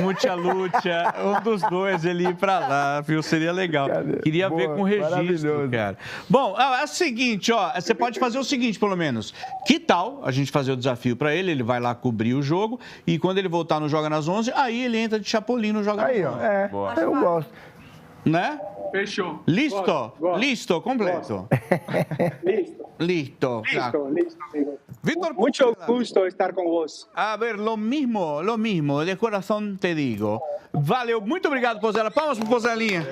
Mucha Lucha, um dos dois ele ir pra lá, viu? Seria legal. Queria ver com registro, cara. Bom, é o seguinte, ó, você pode fazer o seguinte, pelo menos. Que tal a gente fazer o desafio pra ele? Ele vai lá cobrir o jogo e quando ele voltar no Joga nas 11, aí ele entra de Chapolin no Joga nas 11. Aí, ó, eu gosto. Né? Fechou. Listo? Gosto. Listo, completo. Listo. Listo, amigo. Víctor, mucho gusto estar con vos. A ver, lo mismo, de coração te digo. Valeu, muito obrigado, Pozella. Palmas pro Pozellinha.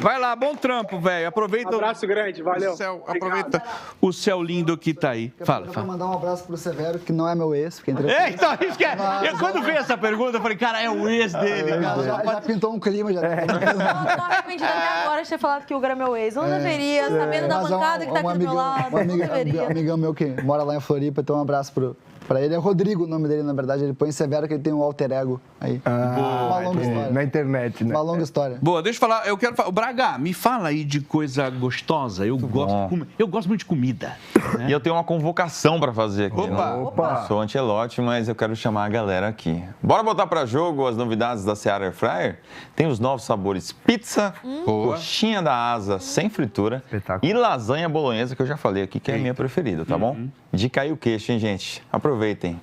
Vai lá, bom trampo, velho. Aproveita. Um abraço grande, valeu. Aproveita o céu lindo que tá aí. Eu vou mandar um abraço pro Severo, que não é meu ex. Porque então, isso que é. Quando veio essa pergunta, eu falei, cara, é o ex dele, cara. Já pintou um clima, já. Não tô arrependida até agora de ter falado que o Hugo é meu ex. Eu não deveria, sabendo da bancada que tá aqui do meu lado. Um amigão meu que mora lá em Floripa, então um abraço pra ele. É Rodrigo o nome dele, na verdade. Ele põe Severo, que ele tem um alter ego aí. Uma longa história. Na internet, né? Uma longa história. Boa, deixa eu falar. Eu quero falar. Braga, me fala aí de coisa gostosa. Eu gosto muito de comida. Né? E eu tenho uma convocação pra fazer aqui. Opa! Eu sou Ancelotti, mas eu quero chamar a galera aqui. Bora botar pra jogo as novidades da Seara Air Fryer? Tem os novos sabores pizza, coxinha da asa sem fritura e lasanha bolonhesa, que eu já falei aqui, que é a minha preferida, tá bom? De cair o queixo, hein, gente? Aproveitem.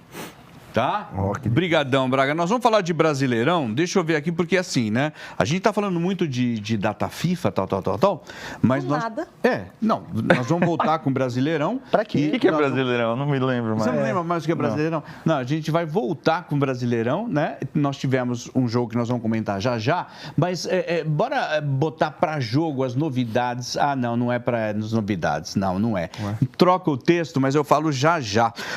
Tá? Brigadão, Braga. Nós vamos falar de Brasileirão. Deixa eu ver aqui, porque assim, né? A gente tá falando muito de data FIFA, tal. Mas nada. Nós vamos voltar com o Brasileirão. Pra quê? O que é Brasileirão? Eu não me lembro mais. Você não lembra mais o que é Brasileirão? Não, a gente vai voltar com o Brasileirão, né? Nós tivemos um jogo que nós vamos comentar já. Mas bora botar pra jogo as novidades. Não é pra as novidades. Não é. Troca o texto, mas eu falo já.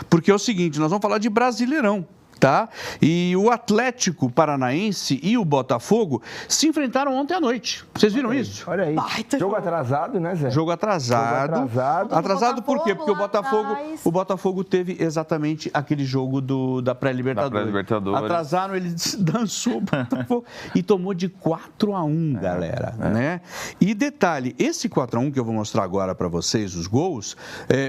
Porque é o seguinte, nós vamos falar de Brasileirão. Tá? E o Atlético Paranaense e o Botafogo se enfrentaram ontem à noite. Vocês viram isso? Olha aí. Jogo atrasado, né, Zé? Jogo atrasado. Atrasado por quê? Porque o Botafogo teve exatamente aquele jogo da pré-Libertadores. Atrasaram, ele dançou o Botafogo e tomou de 4-1, galera. Né? E detalhe, esse 4-1 que eu vou mostrar agora para vocês, os gols,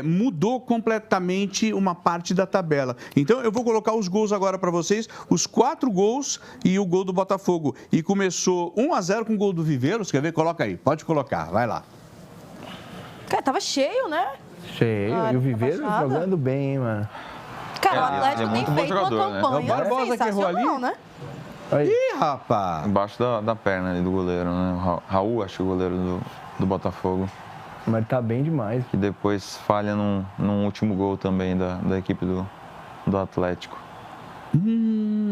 mudou completamente uma parte da tabela. Então, eu vou colocar os gols agora para vocês, os 4 gols e o gol do Botafogo. E começou 1-0 com o gol do Viveiros. Quer ver? Coloca aí. Pode colocar. Vai lá. Cara, tava cheio, né? Cheio. E o Viveiros jogando bem, hein, mano. Cara, o Atlético tem feito uma campanha. O Barbosa que errou ali, né? Ih, rapaz. Embaixo da perna ali do goleiro, né? Raul, acho que o goleiro do Botafogo. Mas tá bem demais. Que depois falha num último gol também da equipe do Atlético.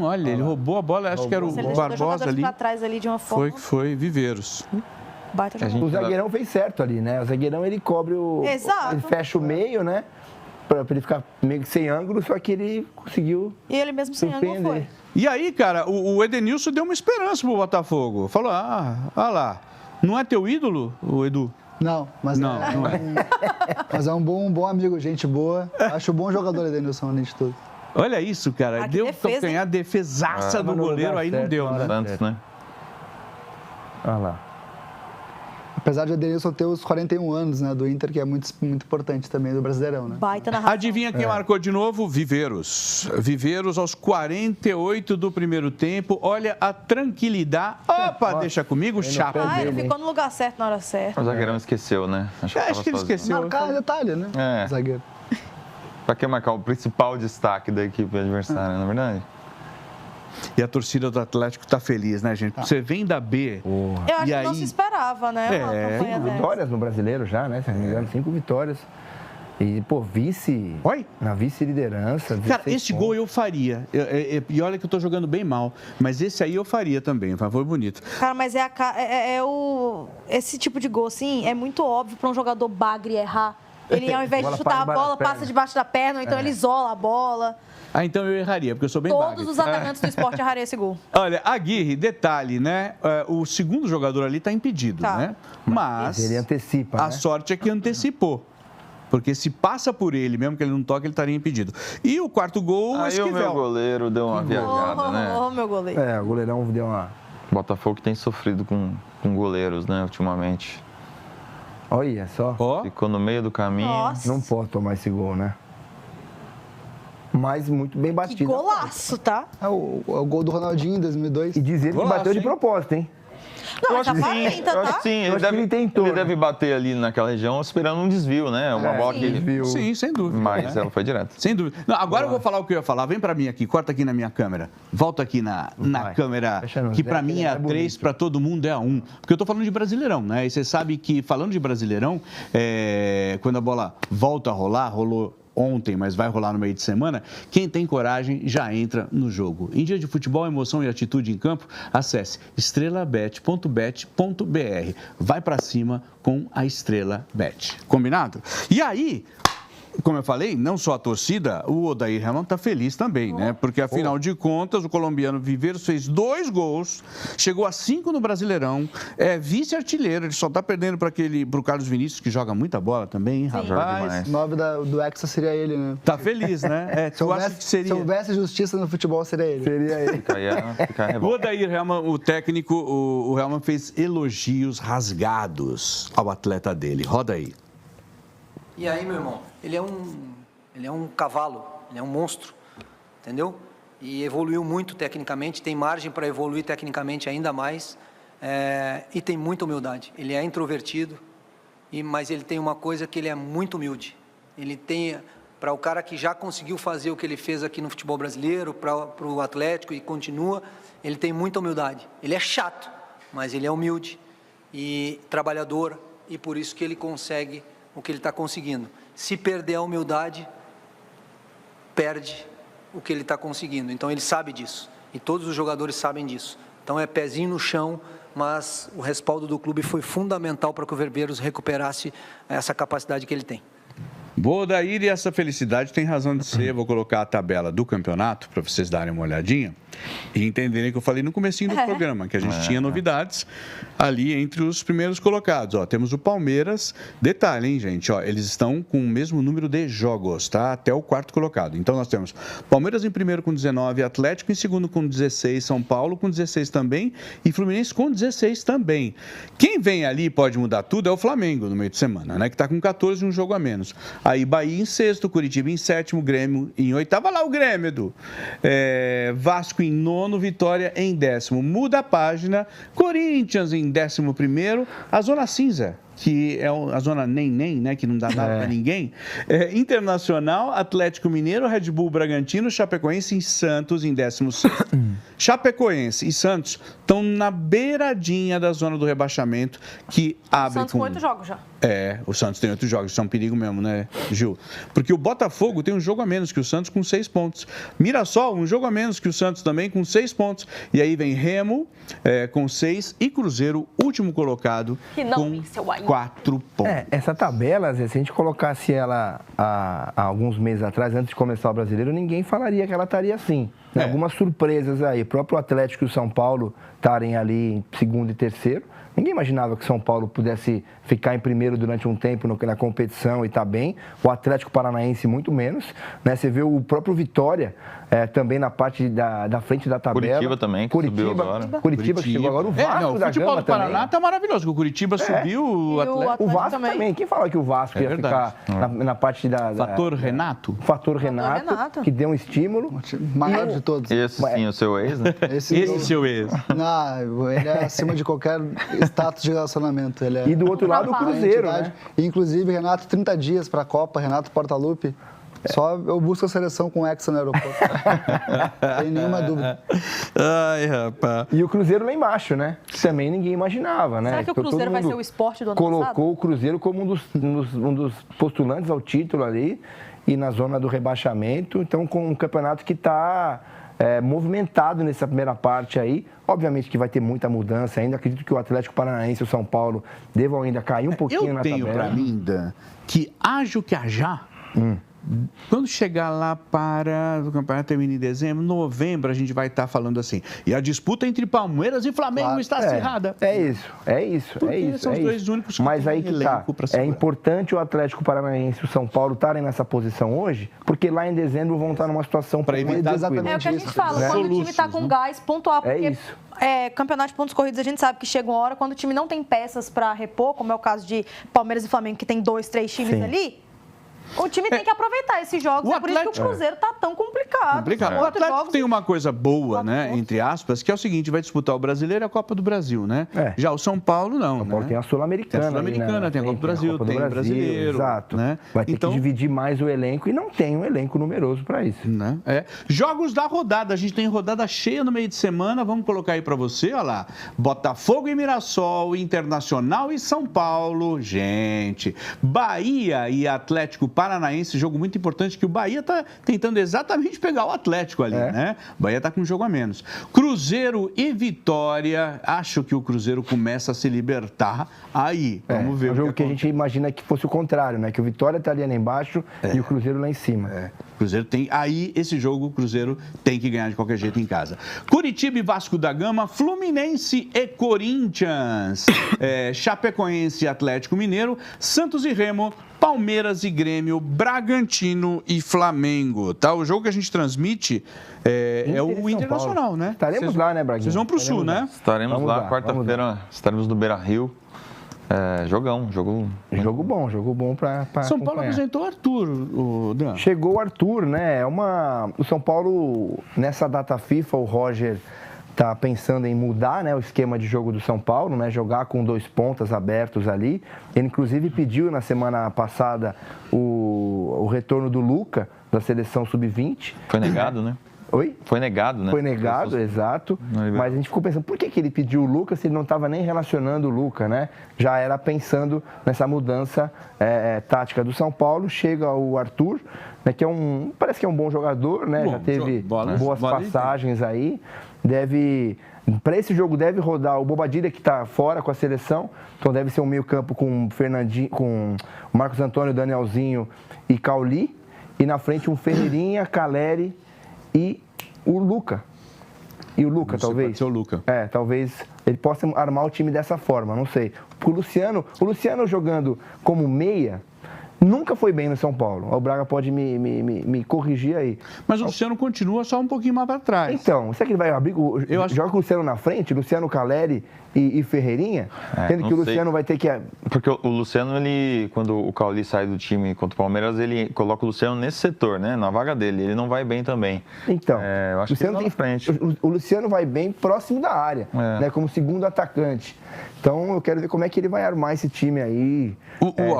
Olha, ele roubou a bola, acho que era o Barbosa ali. Pra trás ali de uma forma. Foi Viveiros. O zagueirão fez certo ali, né? O zagueirão, ele cobre o... Exato. Ele fecha o meio, né? Pra ele ficar meio que sem ângulo, só que ele conseguiu... E ele mesmo sem ângulo foi. E aí, cara, o Edenilson deu uma esperança pro Botafogo. Falou, olha lá, não é teu ídolo, o Edu? Não, mas não é. Mas é um bom amigo, gente boa. Acho um bom jogador, Edenilson, além de tudo. Olha isso, cara. Deu pra ganhar defesaça do goleiro, aí não deu, né? Santos, né? Olha lá. Apesar de o Edenilson ter os 41 anos, né, do Inter, que é muito importante também do Brasileirão, né? Baita narração. Adivinha quem marcou de novo? Viveiros. Viveiros aos 48 do primeiro tempo. Olha a tranquilidade. Opa, deixa comigo, chapa. Ele ficou no lugar certo na hora certa. O zagueirão esqueceu, né? Acho que ele esqueceu. Marcar detalhe, né? Zagueiro. Pra que marcar o principal destaque da equipe adversária, na verdade? E a torcida do Atlético tá feliz, né, gente? Você vem da B. Eu acho que não se esperava, né? 5 vitórias no Brasileiro já, né? Se não me engano, 5 vitórias. E, pô, na vice-liderança. Cara, esse gol eu faria. E olha que eu tô jogando bem mal. Mas esse aí eu faria também. Foi bonito. Cara, mas esse tipo de gol, assim, é muito óbvio para um jogador bagre errar. Ele, ao invés de chutar a bola, passa debaixo da perna, ou então ele isola a bola. Então eu erraria, porque eu sou bem bagre. Todos os atacantes do esporte errariam esse gol. Olha, Aguirre, detalhe, né? O segundo jogador ali tá impedido, né? Mas ele antecipa, a sorte é que antecipou. Porque se passa por ele, mesmo que ele não toque, ele estaria impedido. E o quarto gol, o Esquivel. Aí o meu goleiro deu uma viajada, né? Meu goleiro. O goleirão deu uma... Botafogo tem sofrido com goleiros, né, ultimamente. Olha só. Ficou no meio do caminho. Nossa. Não pode tomar esse gol, né? Mas muito bem batido. Que golaço, tá? É o gol do Ronaldinho em 2002. E dizer que bateu de propósito, hein? Não, eu acho que sim, eu acho que sim. Ele deve bater ali naquela região esperando um desvio, né? Uma bola que ele... Sim, sem dúvida. Mas ela foi direto. Sem dúvida. Não, agora eu vou falar o que eu ia falar. Vem pra mim aqui, corta aqui na minha câmera. Volta aqui na câmera, que pra mim é a 3, pra todo mundo é a 1. Porque eu tô falando de Brasileirão, né? E você sabe que, falando de Brasileirão, quando a bola volta a rolar, rolou ontem, mas vai rolar no meio de semana, quem tem coragem já entra no jogo. Em dia de futebol, emoção e atitude em campo, acesse estrelabet.bet.br. Vai pra cima com a Estrela Bet. Combinado? E aí, como eu falei, não só a torcida, o Odair Hellmann está feliz também, né? Porque, afinal de contas, o colombiano Viveiros fez 2 gols, chegou a 5 no Brasileirão, é vice-artilheiro, ele só está perdendo para o Carlos Vinícius, que joga muita bola também, rapaz. 9 do Hexa seria ele, né? Tá feliz, né? Se houvesse justiça no futebol, seria ele. Seria ele. O Odair Hellmann, o técnico, o Hellmann fez elogios rasgados ao atleta dele. Roda aí. E aí, meu irmão, ele é um cavalo, ele é um monstro, entendeu? E evoluiu muito tecnicamente, tem margem para evoluir tecnicamente ainda mais, e tem muita humildade. Ele é introvertido, mas ele tem uma coisa que ele é muito humilde. Ele tem, para o cara que já conseguiu fazer o que ele fez aqui no futebol brasileiro, para o Atlético e continua, ele tem muita humildade. Ele é chato, mas ele é humilde e trabalhador, e por isso que ele consegue o que ele está conseguindo. Se perder a humildade, perde o que ele está conseguindo. Então ele sabe disso. E todos os jogadores sabem disso. Então é pezinho no chão, mas o respaldo do clube foi fundamental para que o Viveiros recuperasse essa capacidade que ele tem. Boa, Odair, e essa felicidade tem razão de ser. Vou colocar a tabela do campeonato para vocês darem uma olhadinha e entenderem que eu falei no comecinho do programa, que a gente tinha novidades ali entre os primeiros colocados. Ó, temos o Palmeiras, detalhe, hein, gente? Ó, eles estão com o mesmo número de jogos, tá? Até o 4º colocado. Então nós temos Palmeiras em primeiro com 19, Atlético em segundo com 16, São Paulo com 16 também e Fluminense com 16 também. Quem vem ali e pode mudar tudo é o Flamengo no meio de semana, né? Que está com 14 e um jogo a menos. Aí Bahia em sexto, Curitiba em sétimo, Grêmio em oitavo. Olha lá o Grêmio, Edu. Vasco em nono, Vitória em 10º. Muda a página, Corinthians em 11º, a Zona Cinza, que é a zona nem, né, que não dá nada para ninguém. Internacional, Atlético Mineiro, Red Bull Bragantino, Chapecoense e Santos em 16º. Chapecoense e Santos estão na beiradinha da zona do rebaixamento, que abre Santos com 8 jogos já. O Santos tem 8 jogos, isso é um perigo mesmo, né, Gil? Porque o Botafogo tem um jogo a menos que o Santos com 6 pontos. Mirassol, um jogo a menos que o Santos também com 6 pontos. E aí vem Remo com 6 e Cruzeiro, último colocado, com 4 pontos. Essa tabela, Zé, se a gente colocasse ela há alguns meses atrás, antes de começar o Brasileiro, ninguém falaria que ela estaria assim. Algumas surpresas aí. O próprio Atlético e o São Paulo estarem ali em segundo e terceiro. Ninguém imaginava que São Paulo pudesse ficar em primeiro durante um tempo na competição e estar bem. O Atlético Paranaense muito menos, né? Você vê o próprio Vitória também na parte da frente da tabela. Curitiba também, que subiu agora. Curitiba que chegou agora. O Vasco o futebol do Paraná está maravilhoso. O Curitiba subiu, o Atlético... O Vasco também. Quem fala que o Vasco ia ficar na parte da... Fator Renato? Fator Renato, que deu um estímulo. Maior de todos. Esse sim, o seu ex, né? Esse seu ex. Não, ele é acima de qualquer status de relacionamento. Ele E do outro lado, o Cruzeiro, né? Inclusive, Renato, 30 dias para a Copa, Renato Portaluppi. Só eu busco a seleção com Hexa no aeroporto. Sem nenhuma dúvida. Ai, rapaz. E o Cruzeiro lá embaixo, né? Que também ninguém imaginava, né? Será que o Cruzeiro vai ser o esporte do ano colocou passado? o Cruzeiro como um dos postulantes ao título ali e na zona do rebaixamento. Então, com um campeonato que está movimentado nessa primeira parte aí. Obviamente que vai ter muita mudança ainda. Acredito que o Atlético Paranaense e o São Paulo devam ainda cair um pouquinho na tabela. Eu tenho para mim, Dan, que haja o que haja. Quando chegar lá para o campeonato termina em dezembro, novembro, a gente vai estar falando assim. E a disputa entre Palmeiras e Flamengo está acirrada. É isso. São os dois únicos que Mas aí que tá. É importante o Atlético Paranaense e o São Paulo estarem nessa posição hoje, porque lá em dezembro vão estar numa situação para evitar exatamente. É o que a gente fala, quando o time está com gás, pontual. Porque campeonato de pontos corridos, a gente sabe que chega uma hora quando o time não tem peças para repor, como é o caso de Palmeiras e Flamengo, que tem 2, 3 times ali. O time tem que aproveitar esses jogos, por isso que o Cruzeiro está tão complicado. O Atlético tem uma coisa boa, né, entre aspas, que é o seguinte, vai disputar o Brasileiro e a Copa do Brasil, né? Já o São Paulo não, São Paulo tem a Sul-Americana. Tem a Sul-Americana, tem a Copa do Brasil, tem o Brasileiro. Exato. Né? Vai ter que dividir mais o elenco e não tem um elenco numeroso para isso. Né? Jogos da rodada, a gente tem rodada cheia no meio de semana, vamos colocar aí para você, olha lá, Botafogo e Mirassol, Internacional e São Paulo, gente, Bahia e Atlético Paranaense, jogo muito importante que o Bahia está tentando exatamente pegar o Atlético ali, né? O Bahia está com um jogo a menos. Cruzeiro e Vitória, acho que o Cruzeiro começa a se libertar aí. Vamos ver. É um jogo que a gente imagina que fosse o contrário, né? Que o Vitória estaria lá embaixo e o Cruzeiro lá em cima. Cruzeiro tem. Aí, esse jogo, o Cruzeiro tem que ganhar de qualquer jeito em casa. Curitiba e Vasco da Gama, Fluminense e Corinthians, Chapecoense e Atlético Mineiro, Santos e Remo, Palmeiras e Grêmio, Bragantino e Flamengo, tá? O jogo que a gente transmite é o Internacional, né? Estaremos lá, né, Braguinha? Vocês vão pro Sul, né? Estaremos lá, quarta-feira, estaremos no Beira-Rio. Jogo bom para São Paulo apresentou o Arthur, o Dan. Chegou o Arthur, né? O São Paulo, nessa data FIFA, o Roger está pensando em mudar, né, o esquema de jogo do São Paulo, né, jogar com 2 pontas abertos ali. Ele, inclusive, pediu na semana passada o retorno do Luca, da seleção sub-20. Foi negado, né? Oi? Foi negado, né? Foi negado, exato. Mas a gente ficou pensando, por que ele pediu o Luca se ele não estava nem relacionando o Luca, né? Já era pensando nessa mudança tática do São Paulo. Chega o Arthur, né, que parece que é um bom jogador, né? Já teve boas passagens aí. Para esse jogo deve rodar o Bobadilha, que está fora com a seleção. Então deve ser um meio campo com com o Marcos Antônio, Danielzinho e Cauli. E na frente um Ferreirinha, Caleri e o Luca. Talvez. Pode ser o Luca. Talvez ele possa armar o time dessa forma, não sei. O Luciano jogando como meia, nunca foi bem no São Paulo. O Braga pode me corrigir aí. Mas o Luciano continua só um pouquinho mais para trás. Então, será que ele vai abrir? Joga o Luciano na frente, Luciano, Caleri e Ferreirinha? Tendo que o Luciano vai ter que... Porque o Luciano, quando o Cauli sai do time contra o Palmeiras, ele coloca o Luciano nesse setor, né? Na vaga dele. Ele não vai bem também. Então, eu acho Luciano que ele vai na frente. O Luciano vai bem próximo da área, né? Como segundo atacante. Então, eu quero ver como é que ele vai armar esse time aí,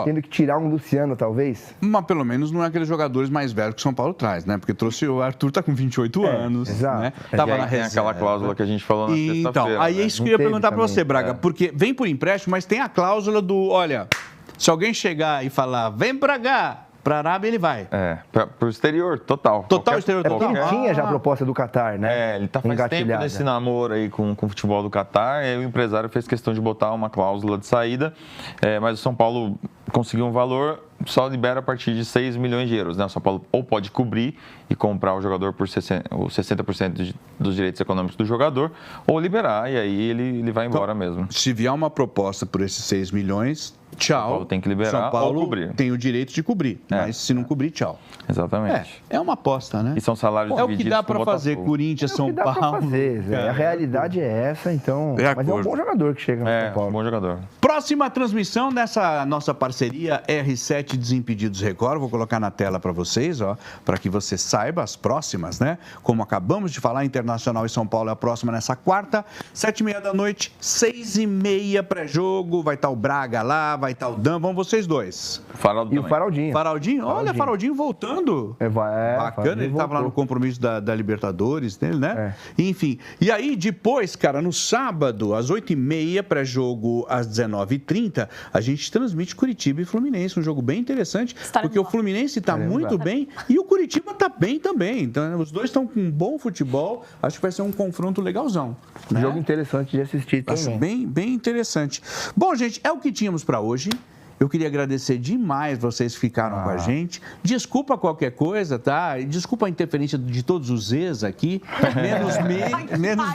tendo que tirar um Luciano, talvez. Mas pelo menos não é aqueles jogadores mais velhos que o São Paulo traz, né? Porque trouxe o Arthur, tá com 28 anos. Exato. Né? Tava na reserva. Aquela cláusula que a gente falou na sexta-feira. Então, aí é isso que eu ia perguntar para você, Braga. Porque vem por empréstimo, mas tem a cláusula do, olha, se alguém chegar e falar, vem pra cá, pra Arábia ele vai. Pro exterior, total. Exterior, total. Ele tinha já a proposta do Qatar, né? Ele tá faz tempo nesse namoro aí com o futebol do Qatar, e o empresário fez questão de botar uma cláusula de saída, mas o São Paulo conseguiu um valor, só libera a partir de 6 milhões de euros, né? O São Paulo ou pode cobrir e comprar o jogador por 60% dos direitos econômicos do jogador, ou liberar, e aí ele vai embora mesmo. Se vier uma proposta por esses 6 milhões, tchau. São Paulo tem que liberar São Paulo ou cobrir. Tem o direito de cobrir, mas se não cobrir, tchau. Exatamente. É uma aposta, né? E são salários divididos. divididos. É o que dá para fazer, Corinthians, São Paulo. Pra fazer, a realidade é essa, então. Mas é um bom jogador que chega no São Paulo. Bom jogador. Próxima transmissão dessa nossa parceria R7 Desimpedidos Record. Vou colocar na tela para vocês, para que você saiba as próximas, né? Como acabamos de falar, Internacional e São Paulo é a próxima nessa quarta, 7h30 da noite, 6h30 pré-jogo. Vai estar o Braga lá, vai estar o Dan, vão vocês dois. Faraldo E o Faraldinho. Faraldinho, olha, Faraldinho voltando. Bacana, ele estava lá no compromisso da Libertadores dele, né? Enfim, e aí depois, cara, no sábado, às 8h30, pré-jogo às 19h30, a gente transmite Curitiba e Fluminense, um jogo bem interessante, porque o Fluminense está muito bem e o Curitiba está bem também. Então, os dois estão com um bom futebol, acho que vai ser um confronto legalzão. Né? Jogo interessante de assistir também. Acho bem interessante. Bom, gente, é o que tínhamos para hoje. Eu queria agradecer demais vocês que ficaram com a gente. Desculpa qualquer coisa, tá? Desculpa a interferência de todos os ex aqui. Menos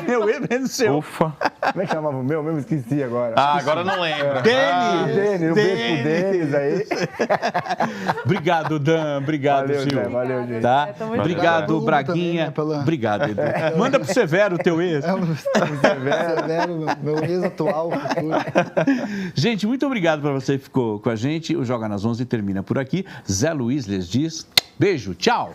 meu e menos seu. Ufa. Como é que chamava o meu? Eu mesmo esqueci agora. Agora não lembro. Denis, um beijo pro Denis aí. Obrigado, Dan. Obrigado, valeu, Gil. Zé, valeu, gente. Tá? Obrigado, Braguinha. Também, né, Obrigado, Edu. Manda pro Severo, teu ex. Severo, meu ex atual. Gente, muito obrigado para você que ficou com a gente. O Joga nas 11 termina por aqui. Zé Luiz lhes diz beijo, tchau.